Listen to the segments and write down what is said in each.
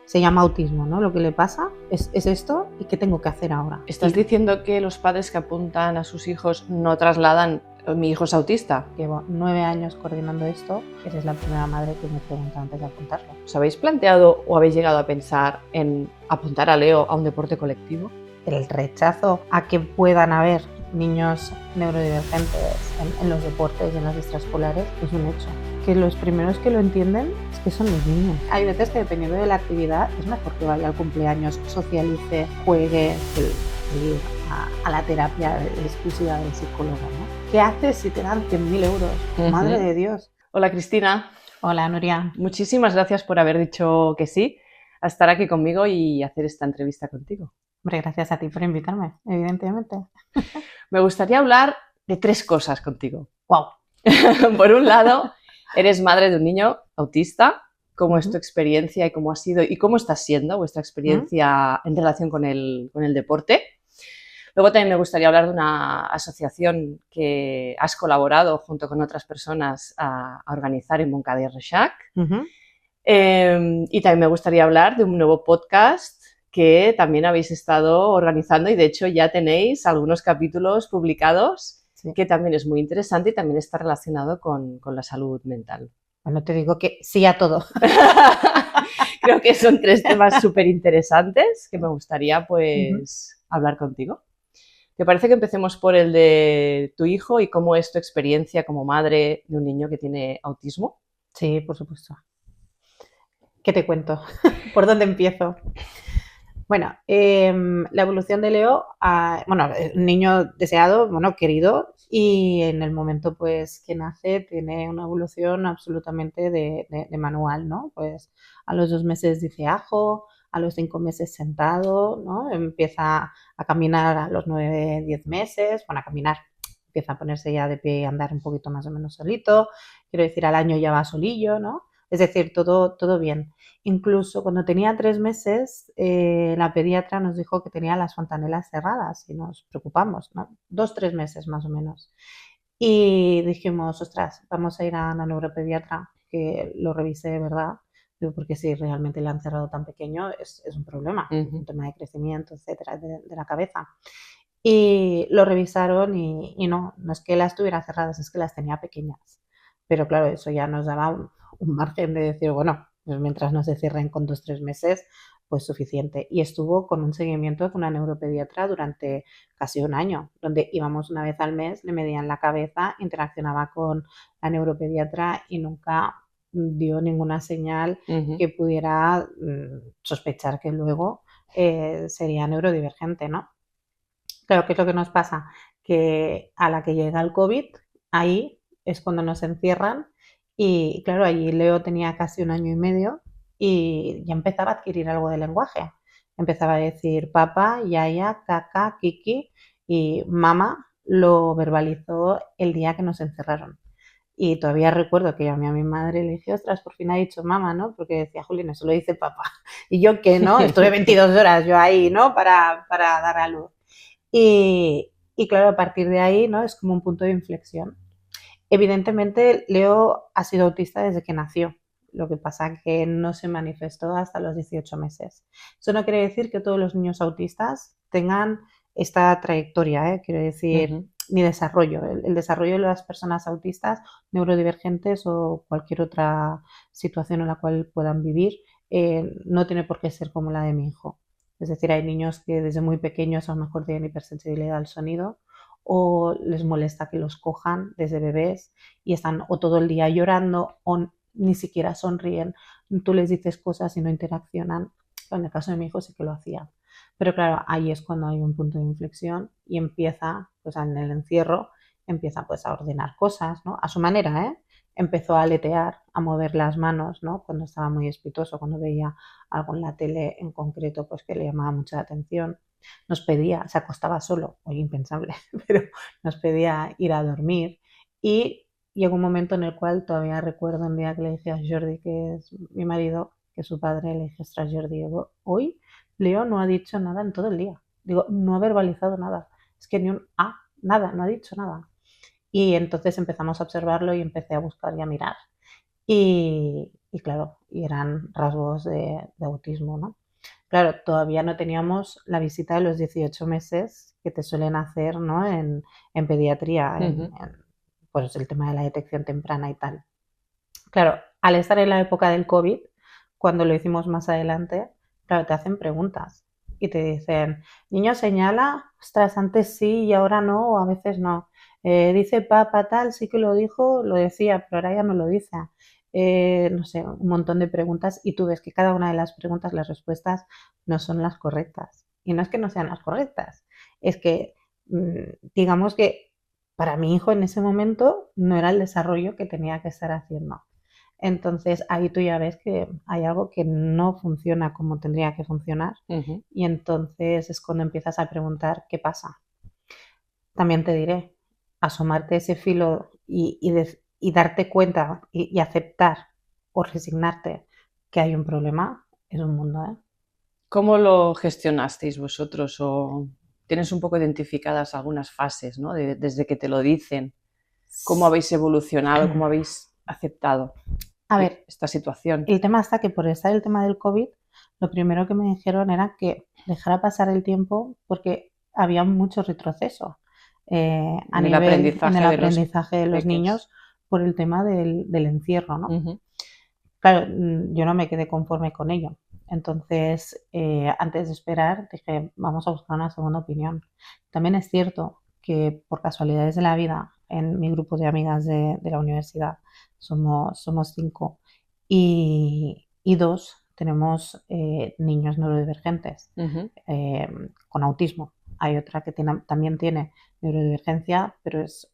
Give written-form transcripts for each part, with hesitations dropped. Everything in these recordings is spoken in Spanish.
se llama autismo, ¿no? Lo que le pasa es esto y qué tengo que hacer ahora. ¿Estás diciendo que los padres que apuntan a sus hijos no trasladan mi hijo es autista? Llevo 9 años coordinando esto, eres la primera madre que me pregunta antes de apuntarlo. ¿Os habéis planteado o habéis llegado a pensar en apuntar a Leo a un deporte colectivo? El rechazo a que puedan haber niños neurodivergentes en los deportes y en las extraescolares es un hecho. Que los primeros que lo entienden es que son los niños. Hay veces que dependiendo de la actividad es mejor que vaya al cumpleaños, socialice, juegue, ir a la terapia exclusiva del psicólogo, ¿no? ¿Qué haces si te dan 100.000 euros? Madre de Dios. Hola Cristina. Hola Nuria. Muchísimas gracias por haber dicho que sí a estar aquí conmigo y hacer esta entrevista contigo. Hombre, gracias a ti por invitarme, evidentemente. Me gustaría hablar de 3 cosas contigo. ¡Wow! Por un lado, eres madre de un niño autista. ¿Cómo es tu experiencia y cómo ha sido y cómo está siendo vuestra experiencia en relación con el deporte? Luego también me gustaría hablar de una asociación que has colaborado junto con otras personas a organizar en Montcada Reixac. Y también me gustaría hablar de un nuevo podcast que también habéis estado organizando y de hecho ya tenéis algunos capítulos publicados, sí, que también es muy interesante y también está relacionado con la salud mental. Bueno, te digo que sí a todo. Creo que son 3 temas súper interesantes que me gustaría pues hablar contigo. ¿Te parece que empecemos por el de tu hijo y cómo es tu experiencia como madre de un niño que tiene autismo? Sí, por supuesto. ¿Qué te cuento? ¿Por dónde empiezo? Bueno, la evolución de Leo, un niño deseado, querido, y en el momento pues que nace tiene una evolución absolutamente de manual, ¿no? Pues a los 2 meses dice ajo, a los 5 meses sentado, ¿no? Empieza a caminar a los 9, 10 meses, a caminar, empieza a ponerse ya de pie y a andar un poquito más o menos solito, quiero decir, al año ya va solillo, ¿no? Es decir, todo bien. Incluso cuando tenía 3 meses, la pediatra nos dijo que tenía las fontanelas cerradas y nos preocupamos, ¿no? 2, 3 meses más o menos. Y dijimos, ostras, vamos a ir a una neuropediatra que lo revise de verdad, porque si realmente le han cerrado tan pequeño es un problema, un tema de crecimiento, etcétera, de la cabeza. Y lo revisaron y no es que las tuviera cerradas, es que las tenía pequeñas. Pero claro, eso ya nos daba un margen de decir, bueno, pues mientras no se cierren con 2, 3 meses, pues suficiente. Y estuvo con un seguimiento con una neuropediatra durante casi un año, donde íbamos una vez al mes, le medían la cabeza, interaccionaba con la neuropediatra y nunca dio ninguna señal que pudiera sospechar que luego sería neurodivergente, ¿no? Claro, ¿qué es lo que nos pasa? Que a la que llega el COVID, ahí es cuando nos encierran y claro, allí Leo tenía casi 1 año y medio y ya empezaba a adquirir algo de lenguaje. Empezaba a decir papá, yaya, caca, kiki y mamá lo verbalizó el día que nos encerraron. Y todavía recuerdo que llamé a mi madre y le dije, ostras, por fin ha dicho mamá, ¿no? Porque decía, Jolín, eso lo dice papá. Y yo que no, estuve 22 horas yo ahí, ¿no? Para dar a luz. Y claro, a partir de ahí, ¿no? Es como un punto de inflexión. Evidentemente, Leo ha sido autista desde que nació. Lo que pasa es que no se manifestó hasta los 18 meses. Eso no quiere decir que todos los niños autistas tengan esta trayectoria, ¿eh? Quiero decir, ni desarrollo. El desarrollo de las personas autistas, neurodivergentes o cualquier otra situación en la cual puedan vivir, no tiene por qué ser como la de mi hijo. Es decir, hay niños que desde muy pequeños a lo mejor tienen hipersensibilidad al sonido o les molesta que los cojan desde bebés y están o todo el día llorando o ni siquiera sonríen. Tú les dices cosas y no interaccionan. En el caso de mi hijo sí que lo hacía. Pero claro, ahí es cuando hay un punto de inflexión y empieza, pues en el encierro, empieza pues a ordenar cosas, ¿no? A su manera, ¿eh? Empezó a aletear, a mover las manos, ¿no? Cuando estaba muy espitoso, cuando veía algo en la tele en concreto, pues que le llamaba mucha atención. Nos pedía, se acostaba solo, hoy impensable, pero nos pedía ir a dormir y llegó un momento en el cual todavía recuerdo un día que le dije a Jordi, que es mi marido, que es su padre, le dije, ostras Jordi, hoy Leo no ha dicho nada en todo el día. Digo, no ha verbalizado nada. Es que ni un nada, no ha dicho nada. Y entonces empezamos a observarlo y empecé a buscar y a mirar. Y y claro, y eran rasgos de autismo, ¿no? Claro, todavía no teníamos la visita de los 18 meses que te suelen hacer, ¿no? En pediatría, pues el tema de la detección temprana y tal. Claro, al estar en la época del COVID, cuando lo hicimos más adelante, claro, te hacen preguntas y te dicen, niño señala, ostras, antes sí y ahora no, o a veces no. Dice papá tal, sí que lo dijo, lo decía, pero ahora ya no lo dice. No sé, un montón de preguntas y tú ves que cada una de las preguntas, las respuestas no son las correctas. Y no es que no sean las correctas, es que digamos que para mi hijo en ese momento no era el desarrollo que tenía que estar haciendo. Entonces ahí tú ya ves que hay algo que no funciona como tendría que funcionar y entonces es cuando empiezas a preguntar qué pasa. También te diré, asomarte ese filo y darte cuenta y aceptar o resignarte que hay un problema es un mundo, ¿eh? ¿Cómo lo gestionasteis vosotros? ¿O tienes un poco identificadas algunas fases, ¿no? Desde que te lo dicen, cómo habéis evolucionado, cómo habéis aceptado A ver, esta situación? el tema está que por estar el tema del COVID, lo primero que me dijeron era que dejara pasar el tiempo porque había mucho retroceso a En el nivel en el aprendizaje de los aprendizaje de los peques. niños por el tema del encierro, ¿no? Ujú. Claro, yo no me quedé conforme con ello. Entonces, antes de esperar, dije, vamos a buscar una segunda opinión. También es cierto que por casualidades de la vida, en mi grupo de amigas de la universidad, somos 5 y 2 tenemos niños neurodivergentes eh, con autismo. Hay otra que también tiene neurodivergencia, pero es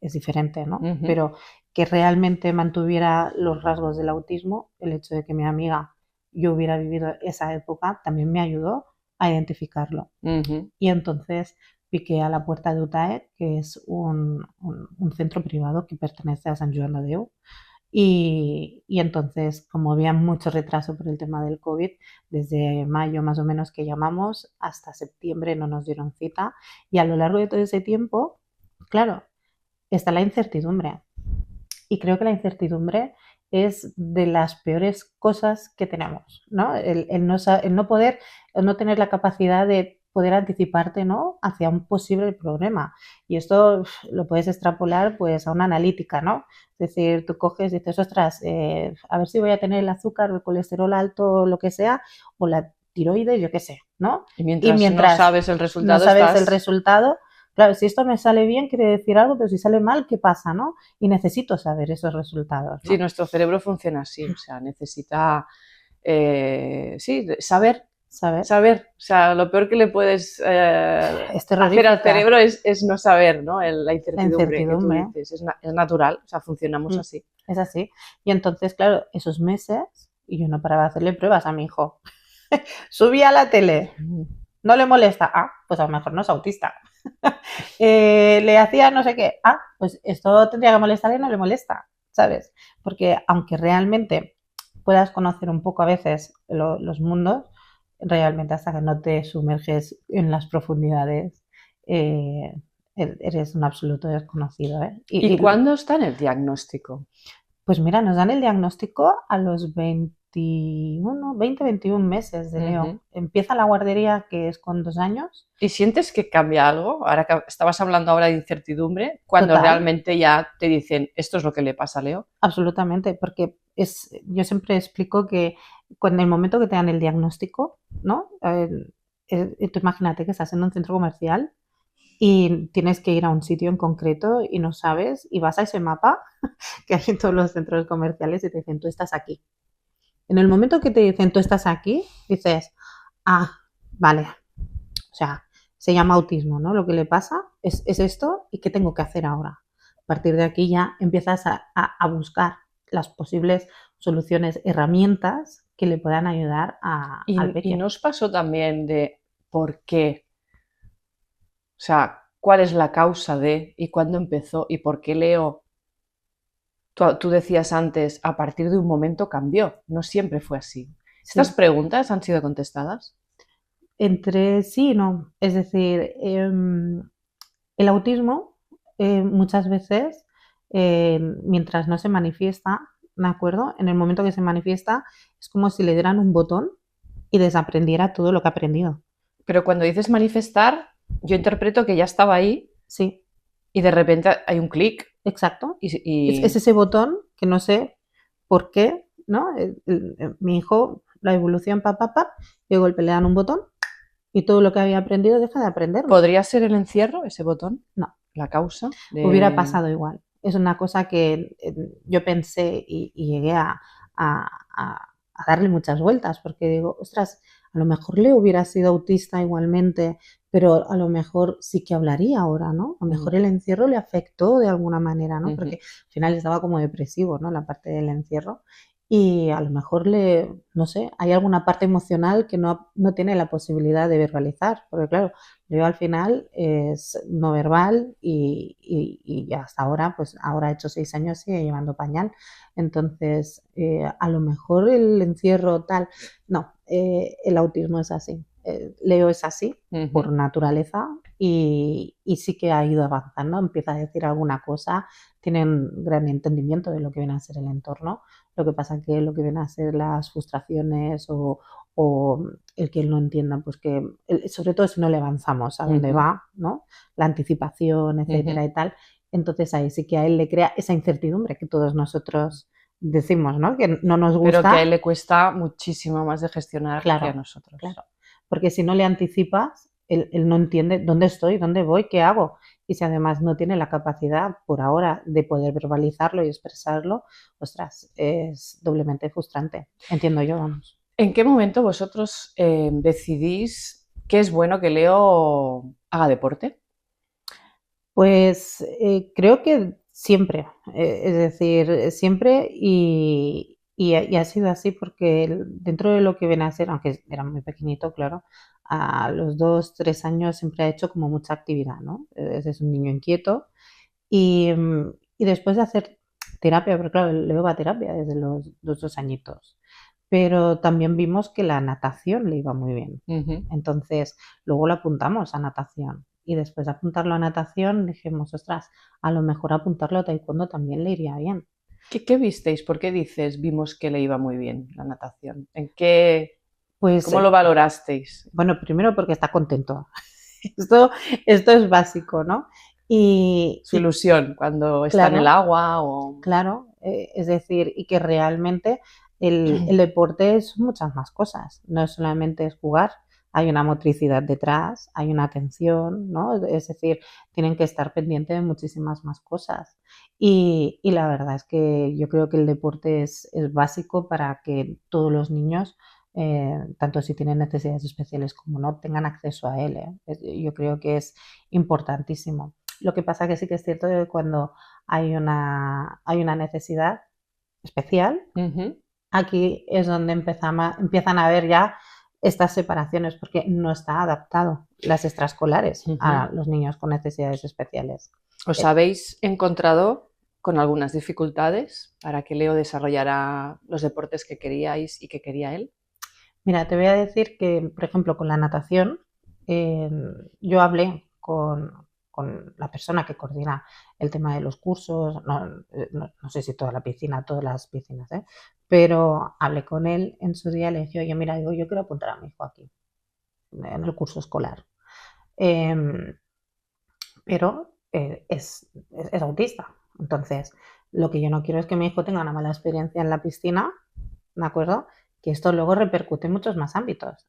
diferente, ¿no? Pero que realmente mantuviera los rasgos del autismo, el hecho de que mi amiga yo hubiera vivido esa época, también me ayudó a identificarlo. Y entonces piqué a la puerta de UTAE, que es un centro privado que pertenece a San Joan de Déu. Y entonces, como había mucho retraso por el tema del COVID, desde mayo más o menos que llamamos, hasta septiembre no nos dieron cita. Y a lo largo de todo ese tiempo, claro, está la incertidumbre. Y creo que la incertidumbre es de las peores cosas que tenemos, ¿no? El no poder, el no tener la capacidad de poder anticiparte, ¿no? Hacia un posible problema. Y esto lo puedes extrapolar pues a una analítica, ¿no? Es decir, tú coges y dices, ostras, a ver si voy a tener el azúcar o el colesterol alto o lo que sea, o la tiroides, yo qué sé, ¿no? Y mientras no sabes el resultado, no sabes el resultado, claro, si esto me sale bien quiere decir algo, pero si sale mal, ¿qué pasa, no? Y necesito saber esos resultados, ¿no? Sí, nuestro cerebro funciona así, o sea, necesita, sí, saber. Saber, o sea, lo peor que le puedes hacer al cerebro es no saber, ¿no? La incertidumbre que tú dices, es natural, o sea, funcionamos así. Es así. Y entonces, claro, esos meses, y yo no paraba de hacerle pruebas a mi hijo. Subía a la tele, no le molesta, pues a lo mejor no es autista. Le hacía no sé qué, pues esto tendría que molestarle y no le molesta, ¿sabes? Porque aunque realmente puedas conocer un poco a veces los mundos, realmente hasta que no te sumerges en las profundidades, eres un absoluto desconocido, ¿eh? ¿Y cuándo está en el diagnóstico? Pues mira, nos dan el diagnóstico a los 21 meses de Leo. Empieza la guardería, que es con 2 años. ¿Y sientes que cambia algo? Ahora que estabas hablando ahora de incertidumbre, cuando realmente ya te dicen esto es lo que le pasa a Leo. Absolutamente, porque yo siempre explico que cuando en el momento que te dan el diagnóstico, ¿no? Tú imagínate que estás en un centro comercial y tienes que ir a un sitio en concreto y no sabes, y vas a ese mapa que hay en todos los centros comerciales y te dicen, tú estás aquí. En el momento que te dicen, tú estás aquí, dices, vale, o sea, se llama autismo, ¿no? Lo que le pasa es esto y qué tengo que hacer ahora. A partir de aquí ya empiezas a buscar las posibles soluciones, herramientas que le puedan ayudar al pequeño. ¿Y nos pasó también de por qué? O sea, ¿cuál es la causa de y cuándo empezó y por qué Leo? Tú decías antes, a partir de un momento cambió, no siempre fue así. ¿Estas preguntas han sido contestadas? Entre sí y no. Es decir, el autismo muchas veces, mientras no se manifiesta, ¿de acuerdo? En el momento que se manifiesta es como si le dieran un botón y desaprendiera todo lo que ha aprendido. Pero cuando dices manifestar, yo interpreto que ya estaba ahí Sí, y de repente hay un clic exacto. y... Es ese botón que no sé por qué, ¿no? Mi hijo, la evolución, y de golpe le dan un botón y todo lo que había aprendido deja de aprenderlo. ¿Podría ser el encierro, ese botón? No. La causa de... Hubiera pasado igual. Es una cosa que yo pensé y llegué a, a darle muchas vueltas, porque digo, ostras, a lo mejor le hubiera sido autista igualmente, pero a lo mejor sí que hablaría ahora, ¿no? A lo mejor el encierro le afectó de alguna manera, ¿no? Porque al final estaba como depresivo, ¿no? La parte del encierro. Y a lo mejor no sé, hay alguna parte emocional que no tiene la posibilidad de verbalizar, porque claro, yo al final es no verbal y hasta ahora, pues ahora ha hecho 6 años, sigue llevando pañal. Entonces, a lo mejor el encierro tal, no, el autismo es así. Leo es así por naturaleza y sí que ha ido avanzando, empieza a decir alguna cosa, tiene un gran entendimiento de lo que viene a ser el entorno. Lo que pasa que lo que viene a ser las frustraciones o el que él no entienda, pues que, sobre todo si no le avanzamos a dónde va, ¿no? La anticipación, etcétera y tal. Entonces ahí sí que a él le crea esa incertidumbre que todos nosotros decimos, ¿no? Que no nos gusta. Pero que a él le cuesta muchísimo más de gestionar que a nosotros. Claro, porque si no le anticipas, él no entiende dónde estoy, dónde voy, qué hago. Y si además no tiene la capacidad por ahora de poder verbalizarlo y expresarlo, ostras, es doblemente frustrante. Entiendo yo, vamos. ¿En qué momento vosotros decidís que es bueno que Leo haga deporte? Pues creo que siempre, es decir, siempre y ha sido así porque dentro de lo que viene a ser, aunque era muy pequeñito, claro, a los 2, 3 años siempre ha hecho como mucha actividad, ¿no? Es un niño inquieto y después de hacer terapia, porque claro, Leo va a terapia desde los 2 añitos, pero también vimos que la natación le iba muy bien. Entonces, luego lo apuntamos a natación. Y después de apuntarlo a natación, dijimos, ostras, a lo mejor apuntarlo a taekwondo también le iría bien. ¿Qué visteis? ¿Por qué dices, vimos que le iba muy bien la natación? ¿En qué, Pues, cómo lo valorasteis? Bueno, primero porque está contento. Esto es básico, ¿no? Su ilusión cuando está en el agua o... Claro, es decir, y que realmente el deporte es muchas más cosas, no solamente es jugar, hay una motricidad detrás, hay una atención, ¿no? Es decir, tienen que estar pendientes de muchísimas más cosas. Y la verdad es que yo creo que el deporte es básico para que todos los niños, tanto si tienen necesidades especiales como no, tengan acceso a él, ¿eh? Yo creo que es importantísimo. Lo que pasa que sí que es cierto que cuando hay una necesidad especial, aquí es donde empiezan a haber ya estas separaciones, porque no está adaptado las extraescolares a los niños con necesidades especiales. ¿Os habéis encontrado con algunas dificultades para que Leo desarrollara los deportes que queríais y que quería él? Mira, te voy a decir que, por ejemplo, con la natación, yo hablé con la persona que coordina el tema de los cursos, no sé si toda la piscina, todas las piscinas, pero hablé con él en su día, le dije, oye, mira, yo quiero apuntar a mi hijo aquí, en el curso escolar. Pero es autista. Entonces, lo que yo no quiero es que mi hijo tenga una mala experiencia en la piscina, ¿de acuerdo? Que esto luego repercute en muchos más ámbitos.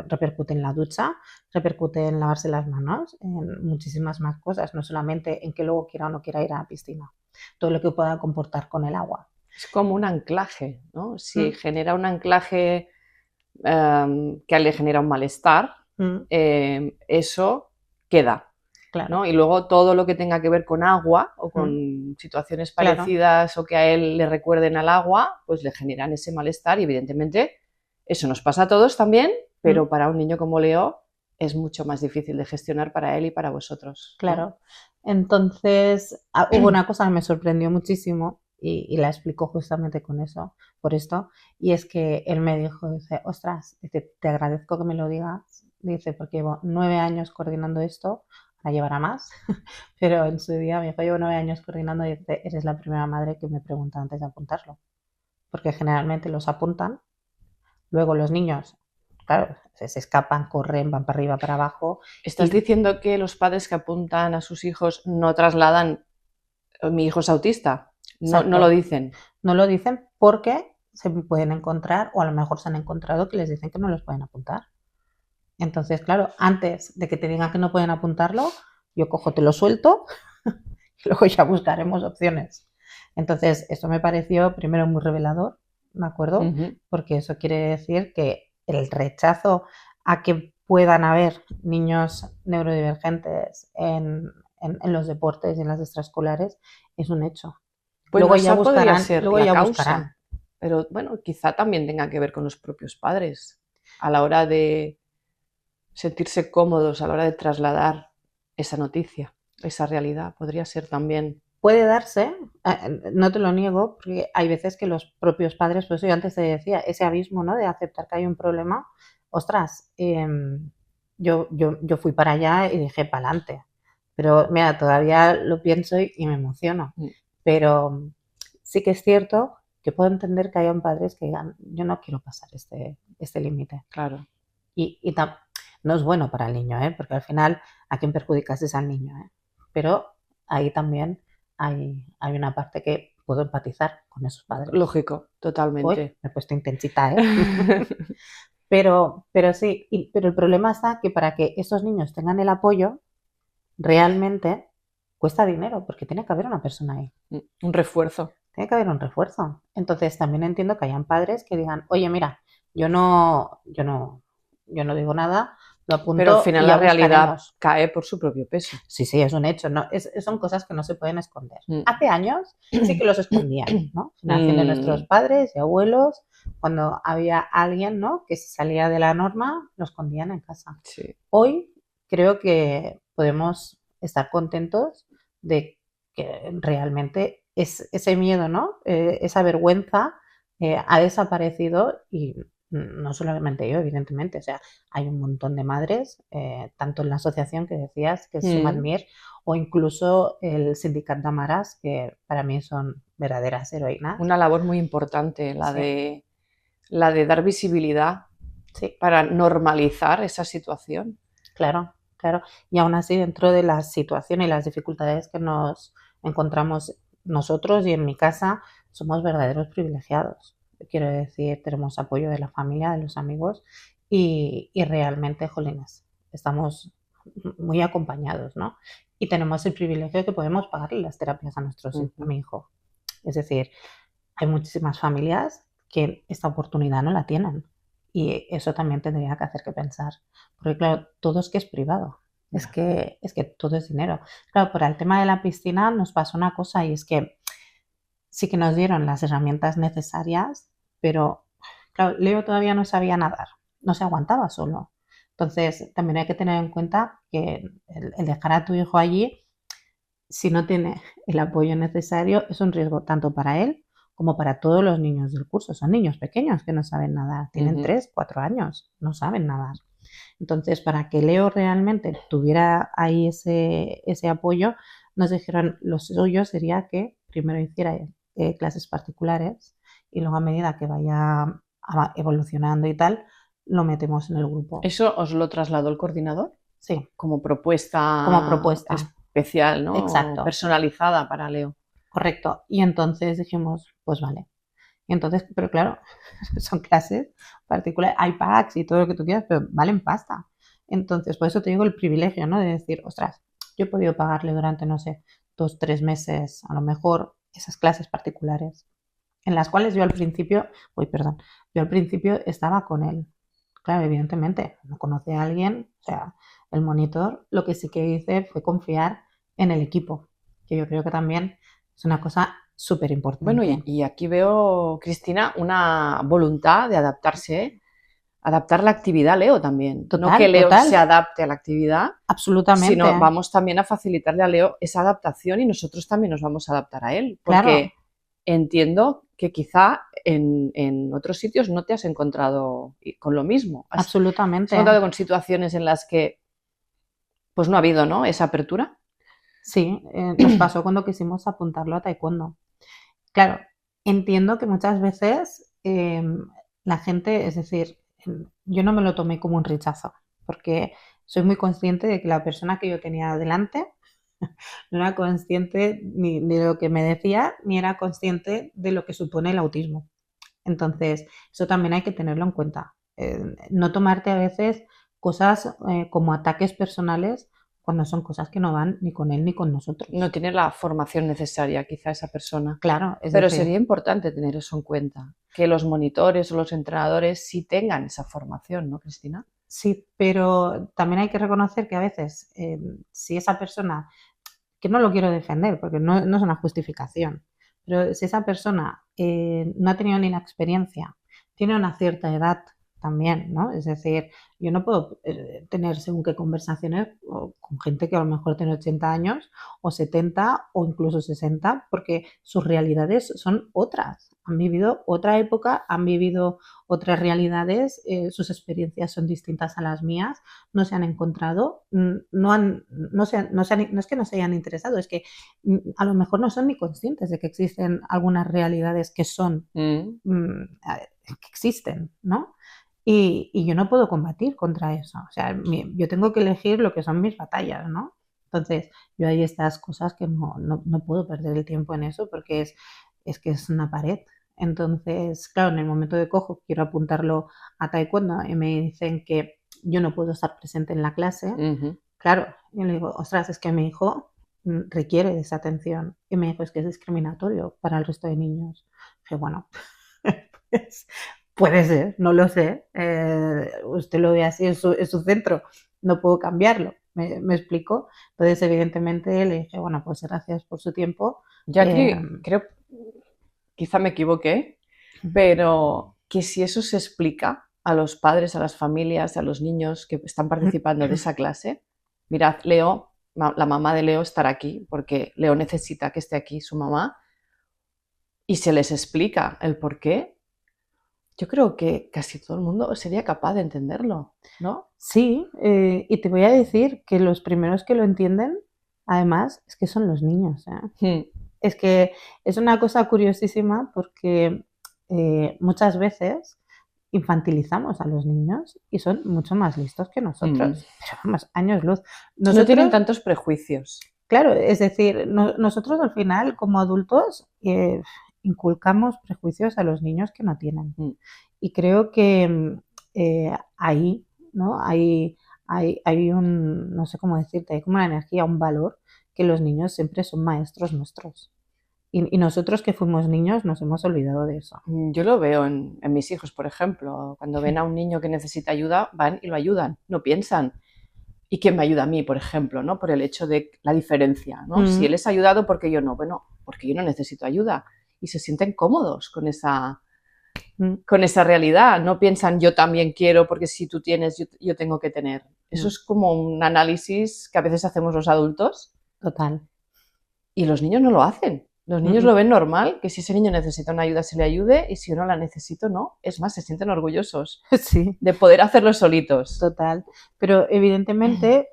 Repercute en la ducha, repercute en lavarse las manos, en muchísimas más cosas, no solamente en que luego quiera o no quiera ir a la piscina, todo lo que pueda comportar con el agua. Es como un anclaje, ¿no? Si genera un anclaje que le genera un malestar, eso queda. Claro. ¿no? Y luego todo lo que tenga que ver con agua o con situaciones parecidas o que a él le recuerden al agua, pues le generan ese malestar y evidentemente eso nos pasa a todos también, pero para un niño como Leo es mucho más difícil de gestionar para él y para vosotros. Claro. ¿No? Entonces, hubo una cosa que me sorprendió muchísimo y la explico justamente por esto, y es que él me dijo, dice, ostras, dice, te agradezco que me lo digas, dice, porque llevo 9 años coordinando esto, ahora llevará más, pero en su día me dijo, llevo 9 años coordinando y dice, eres la primera madre que me pregunta antes de apuntarlo. porque generalmente los apuntan. Luego los niños, claro, se escapan, corren, van para arriba, para abajo. ¿Estás diciendo que los padres que apuntan a sus hijos no trasladan mi hijo es autista? No lo dicen. No lo dicen porque se pueden encontrar, o a lo mejor se han encontrado que les dicen que no los pueden apuntar. Entonces, claro, antes de que te digan que no pueden apuntarlo, yo cojo, te lo suelto y luego ya buscaremos opciones. Entonces, eso me pareció primero muy revelador, ¿me acuerdo? Porque eso quiere decir que el rechazo a que puedan haber niños neurodivergentes en los deportes y en las extraescolares es un hecho. Pues luego esa ya buscarán, podría ser luego la ya causa. buscarán. Pero bueno, quizá también tenga que ver con los propios padres a la hora de sentirse cómodos, a la hora de trasladar esa noticia, esa realidad. Podría ser también. Puede darse, no te lo niego, porque hay veces que los propios padres, pues yo antes te decía, ese abismo, ¿no?, de aceptar que hay un problema. Ostras, yo fui para allá y dije para adelante. Pero mira, todavía lo pienso y me emociono. Pero sí que es cierto que puedo entender que hayan padres que digan, yo no quiero pasar este límite. Claro. Y no es bueno para el niño, porque al final a quien perjudicas es al niño. Pero ahí también hay una parte que puedo empatizar con esos padres. Lógico, totalmente. Uy, me he puesto intensita, pero sí, pero el problema está que para que esos niños tengan el apoyo, realmente cuesta dinero, porque tiene que haber una persona ahí. Un refuerzo. Tiene que haber un refuerzo. Entonces también entiendo que hayan padres que digan, oye, mira, yo no digo nada, lo apunto. Pero al final y la ya realidad buscaremos. cae por su propio peso. Sí, es un hecho, ¿no? Son cosas que no se pueden esconder. Hace años sí que los escondían, ¿no? Generación de nuestros padres y abuelos, cuando había alguien, ¿no?, que se salía de la norma, lo escondían en casa. Sí. Hoy creo que podemos estar contentos de que realmente ese miedo, ¿no?, esa vergüenza ha desaparecido. Y no solamente yo, evidentemente, o sea, hay un montón de madres, tanto en la asociación que decías, que es Sumadmir, o incluso el Sindicat de Mares, que para mí son verdaderas heroínas. Una labor muy importante, la de dar visibilidad, sí, para normalizar esa situación. Claro. Y aún así, dentro de la situación y las dificultades que nos encontramos nosotros y en mi casa, somos verdaderos privilegiados. Quiero decir, tenemos apoyo de la familia, de los amigos y realmente, jolines, estamos muy acompañados, ¿no? Y tenemos el privilegio de que podemos pagarle las terapias a a mi hijo. Es decir, hay muchísimas familias que esta oportunidad no la tienen. Y eso también tendría que hacer que pensar. Porque claro, todo es que es privado. Es que todo es dinero. Claro, por el tema de la piscina nos pasó una cosa, y es que sí que nos dieron las herramientas necesarias, pero claro, Leo todavía no sabía nadar, no se aguantaba solo. Entonces, también hay que tener en cuenta que el dejar a tu hijo allí, si no tiene el apoyo necesario, es un riesgo tanto para él como para todos los niños del curso. Son niños pequeños que no saben nadar, tienen 3, 4 años, no saben nadar. Entonces, para que Leo realmente tuviera ahí ese apoyo, nos dijeron, lo suyo sería que primero hiciera clases particulares y luego, a medida que vaya evolucionando y tal, lo metemos en el grupo. ¿Eso os lo trasladó el coordinador? Sí. Como propuesta especial, ¿no? Exacto. Personalizada para Leo. Correcto. Y entonces dijimos, pues vale. Y entonces, pero claro, son clases particulares, hay packs y todo lo que tú quieras, pero valen pasta. Entonces, por eso te digo el privilegio, ¿no?, de decir, ostras, yo he podido pagarle durante, no sé, 2, 3 meses, a lo mejor, esas clases particulares, en las cuales yo al principio estaba con él. Claro, evidentemente, no conoce a alguien, o sea, el monitor, lo que sí que hice fue confiar en el equipo, que yo creo que también es una cosa súper importante. Bueno, y aquí veo, Cristina, una voluntad de adaptarse, adaptar la actividad a Leo también. Total, no que Leo se adapte a la actividad, absolutamente, sino vamos también a facilitarle a Leo esa adaptación y nosotros también nos vamos a adaptar a él. Porque entiendo que quizá en otros sitios no te has encontrado con lo mismo. Absolutamente. ¿Has encontrado con situaciones en las que pues no ha habido, ¿no?, esa apertura? Sí, nos pasó cuando quisimos apuntarlo a taekwondo. Claro, entiendo que muchas veces la gente, es decir, yo no me lo tomé como un rechazo, porque soy muy consciente de que la persona que yo tenía delante no era consciente ni de lo que me decía, ni era consciente de lo que supone el autismo. Entonces, eso también hay que tenerlo en cuenta. No tomarte a veces cosas como ataques personales cuando son cosas que no van ni con él ni con nosotros. No tiene la formación necesaria, quizá, esa persona. Claro, es Pero decir, sería importante tener eso en cuenta, que los monitores o los entrenadores sí tengan esa formación, ¿no, Cristina? sí, pero también hay que reconocer que a veces, si esa persona, que no lo quiero defender porque no es una justificación, pero si esa persona no ha tenido ni la experiencia, tiene una cierta edad también, ¿no? Es decir, yo no puedo tener según qué conversaciones con gente que a lo mejor tiene 80 años o 70 o incluso 60, porque sus realidades son otras. Han vivido otra época, han vivido otras realidades, sus experiencias son distintas a las mías, no se han encontrado, no es que no se hayan interesado, es que a lo mejor no son ni conscientes de que existen algunas realidades que son, que existen, ¿no? Y yo no puedo combatir contra eso. O sea, yo tengo que elegir lo que son mis batallas, ¿no? Entonces, yo hay estas cosas que no puedo perder el tiempo en eso porque es que es una pared. Entonces, claro, en el momento de cojo, quiero apuntarlo a taekwondo y me dicen que yo no puedo estar presente en la clase. Claro, yo le digo, ostras, es que mi hijo requiere de esa atención. Y me dijo, es que es discriminatorio para el resto de niños. Dije, bueno, pues, puede ser, no lo sé. Usted lo ve así, es su centro, no puedo cambiarlo. ¿Me explico? Entonces, evidentemente, le dije, bueno, pues gracias por su tiempo. Yo aquí creo, quizá me equivoqué, pero que si eso se explica a los padres, a las familias, a los niños que están participando de esa clase, mirad, Leo, la mamá de Leo estará aquí porque Leo necesita que esté aquí su mamá y se les explica el por qué, yo creo que casi todo el mundo sería capaz de entenderlo, ¿no? Sí, y te voy a decir que los primeros que lo entienden, además, es que son los niños, ¿eh? Es que es una cosa curiosísima porque muchas veces infantilizamos a los niños y son mucho más listos que nosotros, pero vamos, años luz. No tienen tantos prejuicios. Claro, es decir, nosotros al final, como adultos, inculcamos prejuicios a los niños que no tienen. Y creo que ahí, ¿no? Hay un, no sé cómo decirte, hay como una energía, un valor, que los niños siempre son maestros nuestros. Y nosotros que fuimos niños nos hemos olvidado de eso. Yo lo veo en mis hijos, por ejemplo. Cuando ven a un niño que necesita ayuda, van y lo ayudan, no piensan. ¿Y quién me ayuda a mí, por ejemplo? ¿No? Por el hecho de la diferencia, ¿no? Si él es ayudado, ¿por qué yo no? Bueno, porque yo no necesito ayuda. Y se sienten cómodos con esa realidad. No piensan, yo también quiero, porque si tú tienes, yo tengo que tener. Eso es como un análisis que a veces hacemos los adultos. Total. Y los niños no lo hacen. Los niños lo ven normal, que si ese niño necesita una ayuda se le ayude y si yo no la necesito, no. Es más, se sienten orgullosos de poder hacerlo solitos. Total. Pero evidentemente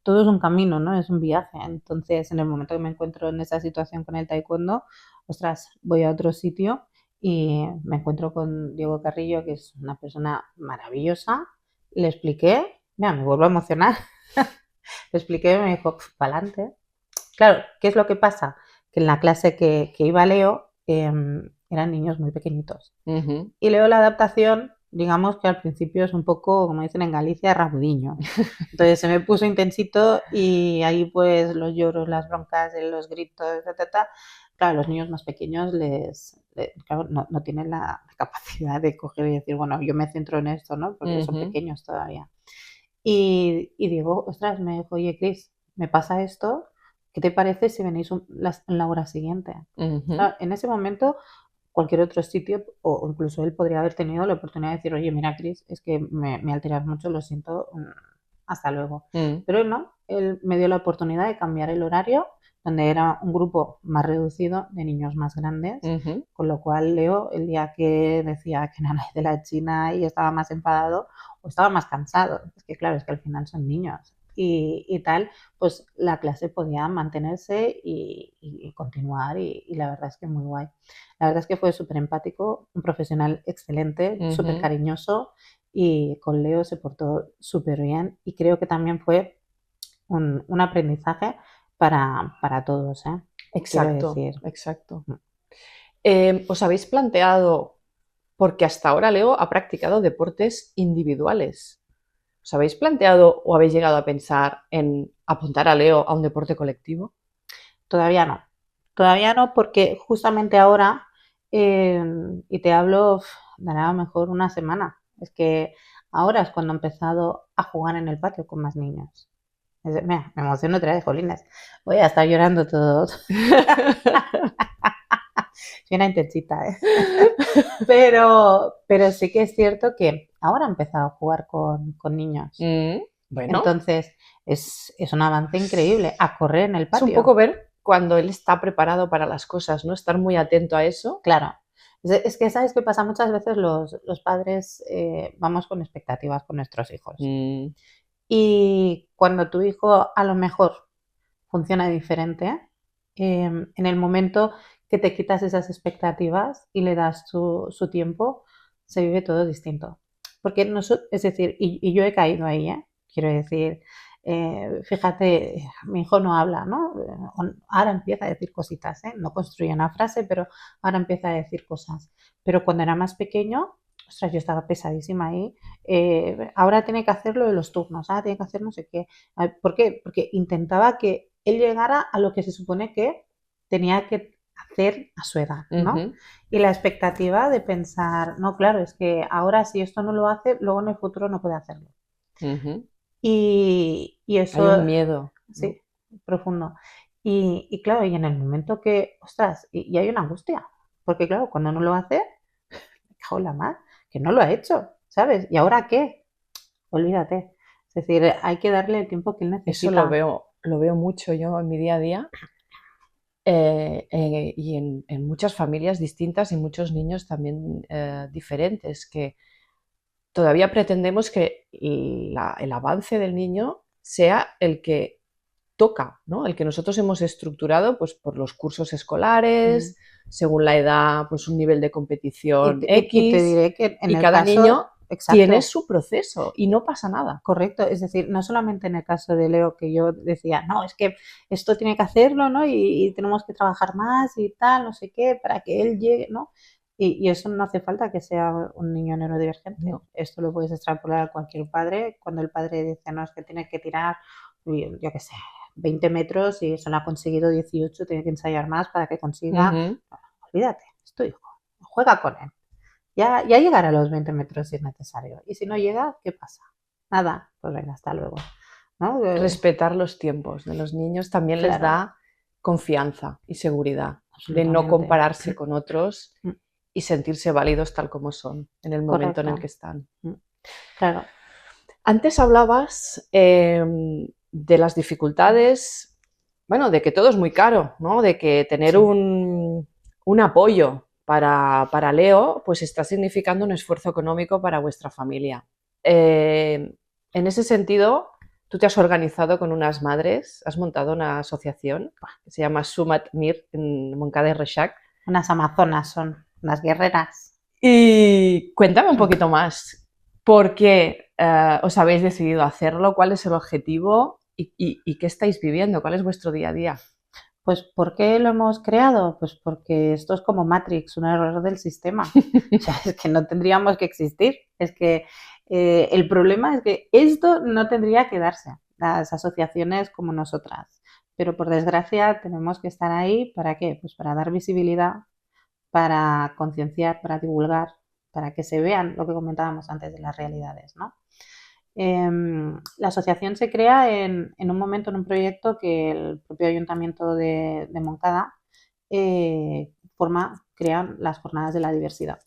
todo es un camino, ¿no? Es un viaje. Entonces, en el momento que me encuentro en esa situación con el taekwondo, ostras, voy a otro sitio y me encuentro con Diego Carrillo, que es una persona maravillosa. Le expliqué, mira, me vuelvo a emocionar. Le expliqué y me dijo, para adelante. Claro, ¿qué es lo que pasa? Que en la clase que iba Leo eran niños muy pequeñitos. Y Leo la adaptación, digamos que al principio es un poco, como dicen en Galicia, rabudiño. Entonces se me puso intensito y ahí pues los lloros, las broncas, los gritos, etc. Claro, a los niños más pequeños claro, no tienen la capacidad de coger y decir, bueno, yo me centro en esto, ¿no? Porque son pequeños todavía. Y digo, ostras, me dijo, oye, Cris, me pasa esto, ¿qué te parece si venís en la hora siguiente? Claro, en ese momento, cualquier otro sitio, o incluso él podría haber tenido la oportunidad de decir, oye, mira, Cris, es que me alteras mucho, lo siento, hasta luego. Pero él no, él me dio la oportunidad de cambiar el horario, donde era un grupo más reducido de niños más grandes, con lo cual Leo, el día que decía que era de la China y estaba más enfadado o estaba más cansado, es que claro, es que al final son niños, y tal, pues la clase podía mantenerse y continuar y la verdad es que muy guay. La verdad es que fue súper empático, un profesional excelente, súper cariñoso y con Leo se portó súper bien y creo que también fue un aprendizaje para todos, ¿eh? Quiero Exacto, decir. exacto. ¿Os habéis planteado, porque hasta ahora Leo ha practicado deportes individuales, ¿os habéis planteado o habéis llegado a pensar en apuntar a Leo a un deporte colectivo? Todavía no, porque justamente ahora, y te hablo, dará a lo mejor una semana, es que ahora es cuando he empezado a jugar en el patio con más niños. Mira, me emociono otra vez, jolines. Voy a estar llorando todo. Soy una intensita, ¿eh? Pero sí que es cierto que ahora he empezado a jugar con niños. Bueno, Entonces, es un avance increíble a correr en el es patio. un poco ver cuando él está preparado para las cosas, ¿no? Estar muy atento a eso. Claro. Es que, ¿sabes qué pasa? Muchas veces los padres vamos con expectativas con nuestros hijos. Y cuando tu hijo a lo mejor funciona diferente, en el momento que te quitas esas expectativas y le das su tiempo, se vive todo distinto. Porque es decir, y yo he caído ahí, ¿eh? Quiero decir, fíjate, mi hijo no habla, ¿no? Ahora empieza a decir cositas, ¿eh? No construye una frase, pero ahora empieza a decir cosas. Pero cuando era más pequeño, ostras, yo estaba pesadísima ahí. Ahora tiene que hacer lo de los turnos, ahora tiene que hacer no sé qué. ¿Por qué? Porque intentaba que él llegara a lo que se supone que tenía que hacer a su edad, ¿no? Y la expectativa de pensar, no, claro, es que ahora si esto no lo hace, luego en el futuro no puede hacerlo. Y eso... Hay un miedo. Sí, profundo. Y claro, y en el momento que, ostras, y hay una angustia, porque claro, cuando no lo hace, me cago en la mar, que no lo ha hecho, ¿sabes? ¿Y ahora qué? Olvídate. Es decir, hay que darle el tiempo que él necesita. Eso lo veo mucho yo en mi día a día. Y en muchas familias distintas y muchos niños también diferentes, que todavía pretendemos que el avance del niño sea el que toca, ¿no? El que nosotros hemos estructurado pues, por los cursos escolares, según la edad, pues un nivel de competición X, y te diré que en y el cada caso, niño exacto, tiene su proceso y no pasa nada. Correcto, es decir, no solamente en el caso de Leo que yo decía, no, es que esto tiene que hacerlo, ¿no? Y tenemos que trabajar más y tal, no sé qué, para que él llegue, ¿no? Y eso no hace falta que sea un niño neurodivergente. No. Esto lo puedes extrapolar a cualquier padre. Cuando el padre dice, no, es que tiene que tirar, yo qué sé, 20 metros y solo ha conseguido 18, tiene que ensayar más para que consiga. No, olvídate, es tu hijo, juega con él. Ya llegará a los 20 metros si es necesario. Y si no llega, ¿qué pasa? Nada, pues venga, hasta luego. ¿No? Respetar los tiempos de los niños también les da confianza y seguridad de no compararse con otros y sentirse válidos tal como son en el momento en el que están. Claro. Antes hablabas de las dificultades, bueno, de que todo es muy caro, ¿no? De que tener un apoyo para Leo pues está significando un esfuerzo económico para vuestra familia. En ese sentido, tú te has organizado con unas madres, has montado una asociación que se llama Sumat Mir en Moncada y Reixac. Unas amazonas son, unas guerreras. Y cuéntame un poquito más, ¿por qué os habéis decidido hacerlo? ¿Cuál es el objetivo? ¿Y qué estáis viviendo? ¿Cuál es vuestro día a día? Pues, ¿por qué lo hemos creado? Pues porque esto es como Matrix, un error del sistema. O sea, es que no tendríamos que existir. Es que el problema es que esto no tendría que darse, las asociaciones como nosotras. Pero por desgracia tenemos que estar ahí, ¿para qué? Pues para dar visibilidad, para concienciar, para divulgar, para que se vean lo que comentábamos antes de las realidades, ¿no? La asociación se crea en un momento, en un proyecto que el propio Ayuntamiento de Moncada crea las jornadas de la diversidad.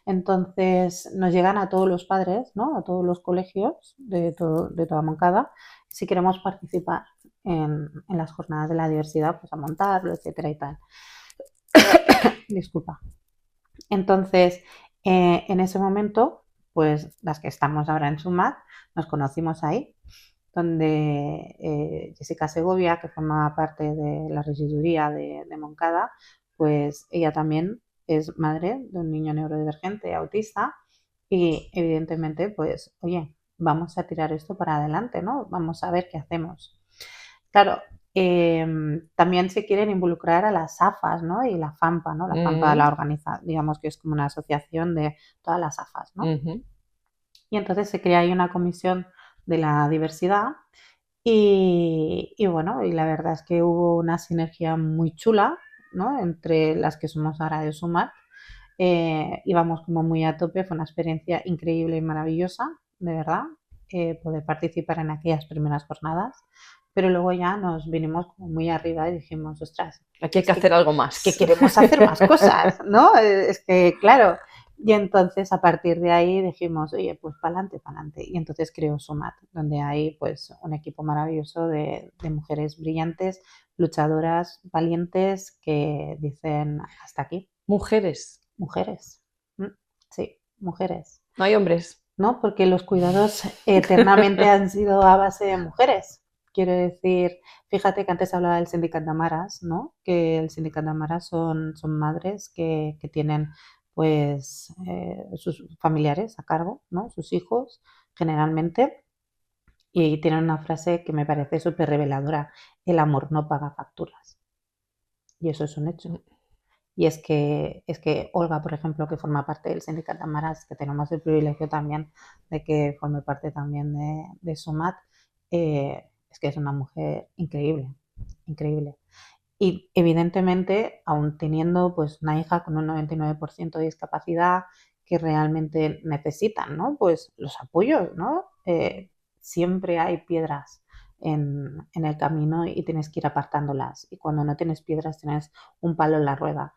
Entonces nos llegan a todos los padres, ¿no? A todos los colegios de toda Moncada, si queremos participar en las jornadas de la diversidad, pues a montarlo, etcétera y tal. Disculpa. Entonces, en ese momento, pues las que estamos ahora en Sumat, nos conocimos ahí donde Jessica Segovia, que formaba parte de la regiduría de Moncada, pues ella también es madre de un niño neurodivergente autista y evidentemente, pues, oye, vamos a tirar esto para adelante, ¿no? Vamos a ver qué hacemos. Claro, también se quieren involucrar a las AFAS, ¿no? Y la FAMPA, ¿no? La FAMPA la organiza, digamos que es como una asociación de todas las AFAS, ¿no? Y entonces se crea ahí una comisión de la diversidad y bueno, y la verdad es que hubo una sinergia muy chula, ¿no? Entre las que somos ahora de Sumat. Íbamos como muy a tope, fue una experiencia increíble y maravillosa, de verdad, poder participar en aquellas primeras jornadas. Pero luego ya nos vinimos como muy arriba y dijimos, ostras, aquí hay que hacer algo más. Es que queremos hacer más cosas, ¿no? Es que, claro. Y entonces a partir de ahí dijimos, oye, pues para adelante, para adelante. Y entonces creó Sumat, donde hay pues un equipo maravilloso de mujeres brillantes, luchadoras, valientes, que dicen hasta aquí. Mujeres. Mujeres. Sí, mujeres. No hay hombres. No, porque los cuidados eternamente han sido a base de mujeres. Quiero decir, fíjate que antes hablaba del sindicato de Amaras, ¿no? Que el sindicato de Amaras son madres que tienen pues sus familiares a cargo, ¿no? Sus hijos, generalmente, y tienen una frase que me parece súper reveladora: el amor no paga facturas. Y eso es un hecho. Y es que Olga, por ejemplo, que forma parte del sindicato de Amaras, que tenemos el privilegio también de que forme parte también de Sumat, es que es una mujer increíble, increíble. Y evidentemente, aún teniendo pues una hija con un 99% de discapacidad, que realmente necesitan, ¿no? Pues los apoyos, ¿no? Siempre hay piedras en el camino y tienes que ir apartándolas. Y cuando no tienes piedras, tienes un palo en la rueda.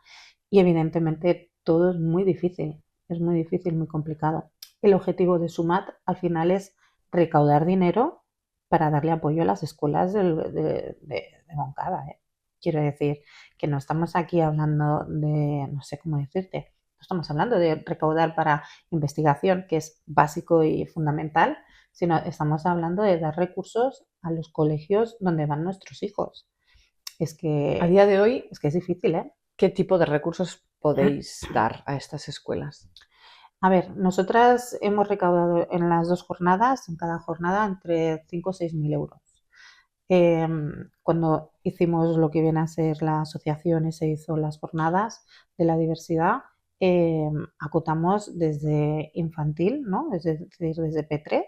Y evidentemente todo es muy difícil, muy complicado. El objetivo de Sumat al final es recaudar dinero para darle apoyo a las escuelas de Moncada, ¿eh? Quiero decir que no estamos aquí hablando de, no sé cómo decirte, no estamos hablando de recaudar para investigación, que es básico y fundamental, sino estamos hablando de dar recursos a los colegios donde van nuestros hijos. Es que a día de hoy es que es difícil, ¿eh? ¿Qué tipo de recursos podéis dar a estas escuelas? A ver, nosotras hemos recaudado en las dos jornadas, en cada jornada, entre 5 o 6 mil euros. Cuando hicimos lo que viene a ser la asociación y se hizo las jornadas de la diversidad, acotamos desde infantil, ¿no? Es decir, desde P3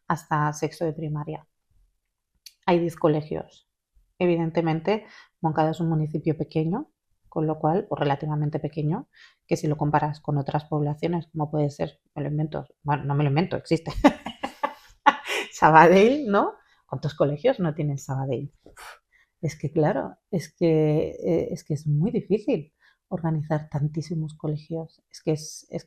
hasta sexto de primaria. Hay 10 colegios. Evidentemente, Moncada es un municipio pequeño, con lo cual, o relativamente pequeño, que si lo comparas con otras poblaciones, como puede ser, me lo invento, bueno, no me lo invento, existe, Sabadell, ¿no? ¿Cuántos colegios no tiene Sabadell? Es que, claro, es que es muy difícil organizar tantísimos colegios. Es que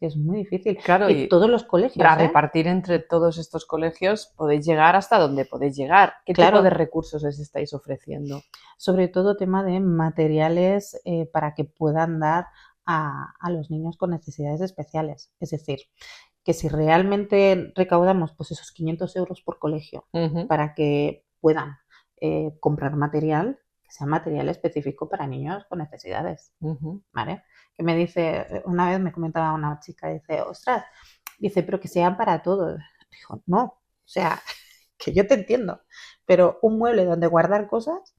es muy difícil. Claro, y todos los colegios. Para repartir entre todos estos colegios podéis llegar hasta donde podéis llegar. ¿Qué tipo de recursos les estáis ofreciendo? Sobre todo tema de materiales para que puedan dar a los niños con necesidades especiales. Es decir, que si realmente recaudamos pues esos 500 euros por colegio para que puedan comprar material, que sea material específico para niños con necesidades, ¿vale? Que me dice, una vez me comentaba una chica, dice, ostras, dice, pero que sean para todos. Dijo, no, o sea, que yo te entiendo, pero un mueble donde guardar cosas,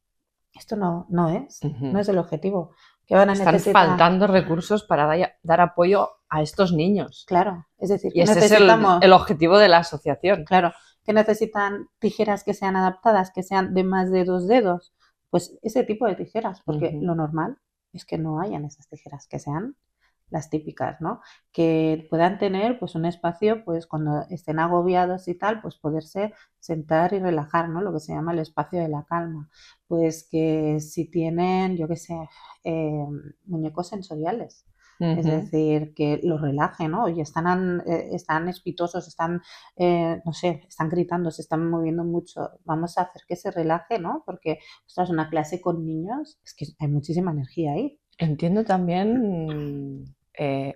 esto no es el objetivo. Que van a necesitar... faltando recursos para dar apoyo a estos niños. Claro, es decir, y ese necesitamos... es el objetivo de la asociación. Claro, que necesitan tijeras que sean adaptadas, que sean de más de 2 dedos, pues ese tipo de tijeras, porque lo normal es que no hayan esas tijeras, que sean las típicas, ¿no? Que puedan tener pues un espacio, pues cuando estén agobiados y tal, pues poderse sentar y relajar, ¿no? Lo que se llama el espacio de la calma. Pues que si tienen, yo qué sé, muñecos sensoriales, es decir, que los relaje, ¿no? Y están espitosos, están, no sé, están gritando, se están moviendo mucho. Vamos a hacer que se relaje, ¿no? Porque, ostras, una clase con niños, es que hay muchísima energía ahí. Entiendo también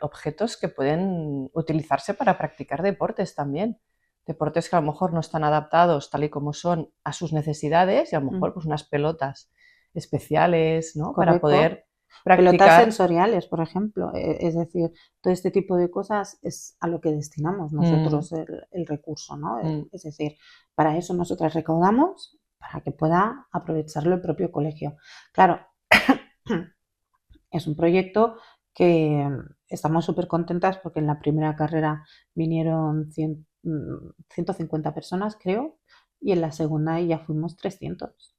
objetos que pueden utilizarse para practicar deportes también. deportes que a lo mejor no están adaptados tal y como son a sus necesidades y a lo mejor pues unas pelotas especiales, ¿no? Para Correcto. poder Pelotas practicar. sensoriales, por ejemplo. Es decir, todo este tipo de cosas es a lo que destinamos nosotros el recurso, ¿no? Es decir, para eso nosotras recaudamos para que pueda aprovecharlo el propio colegio. Claro, es un proyecto que estamos súper contentas porque en la primera carrera vinieron 150 personas, creo, y en la segunda ya fuimos 300.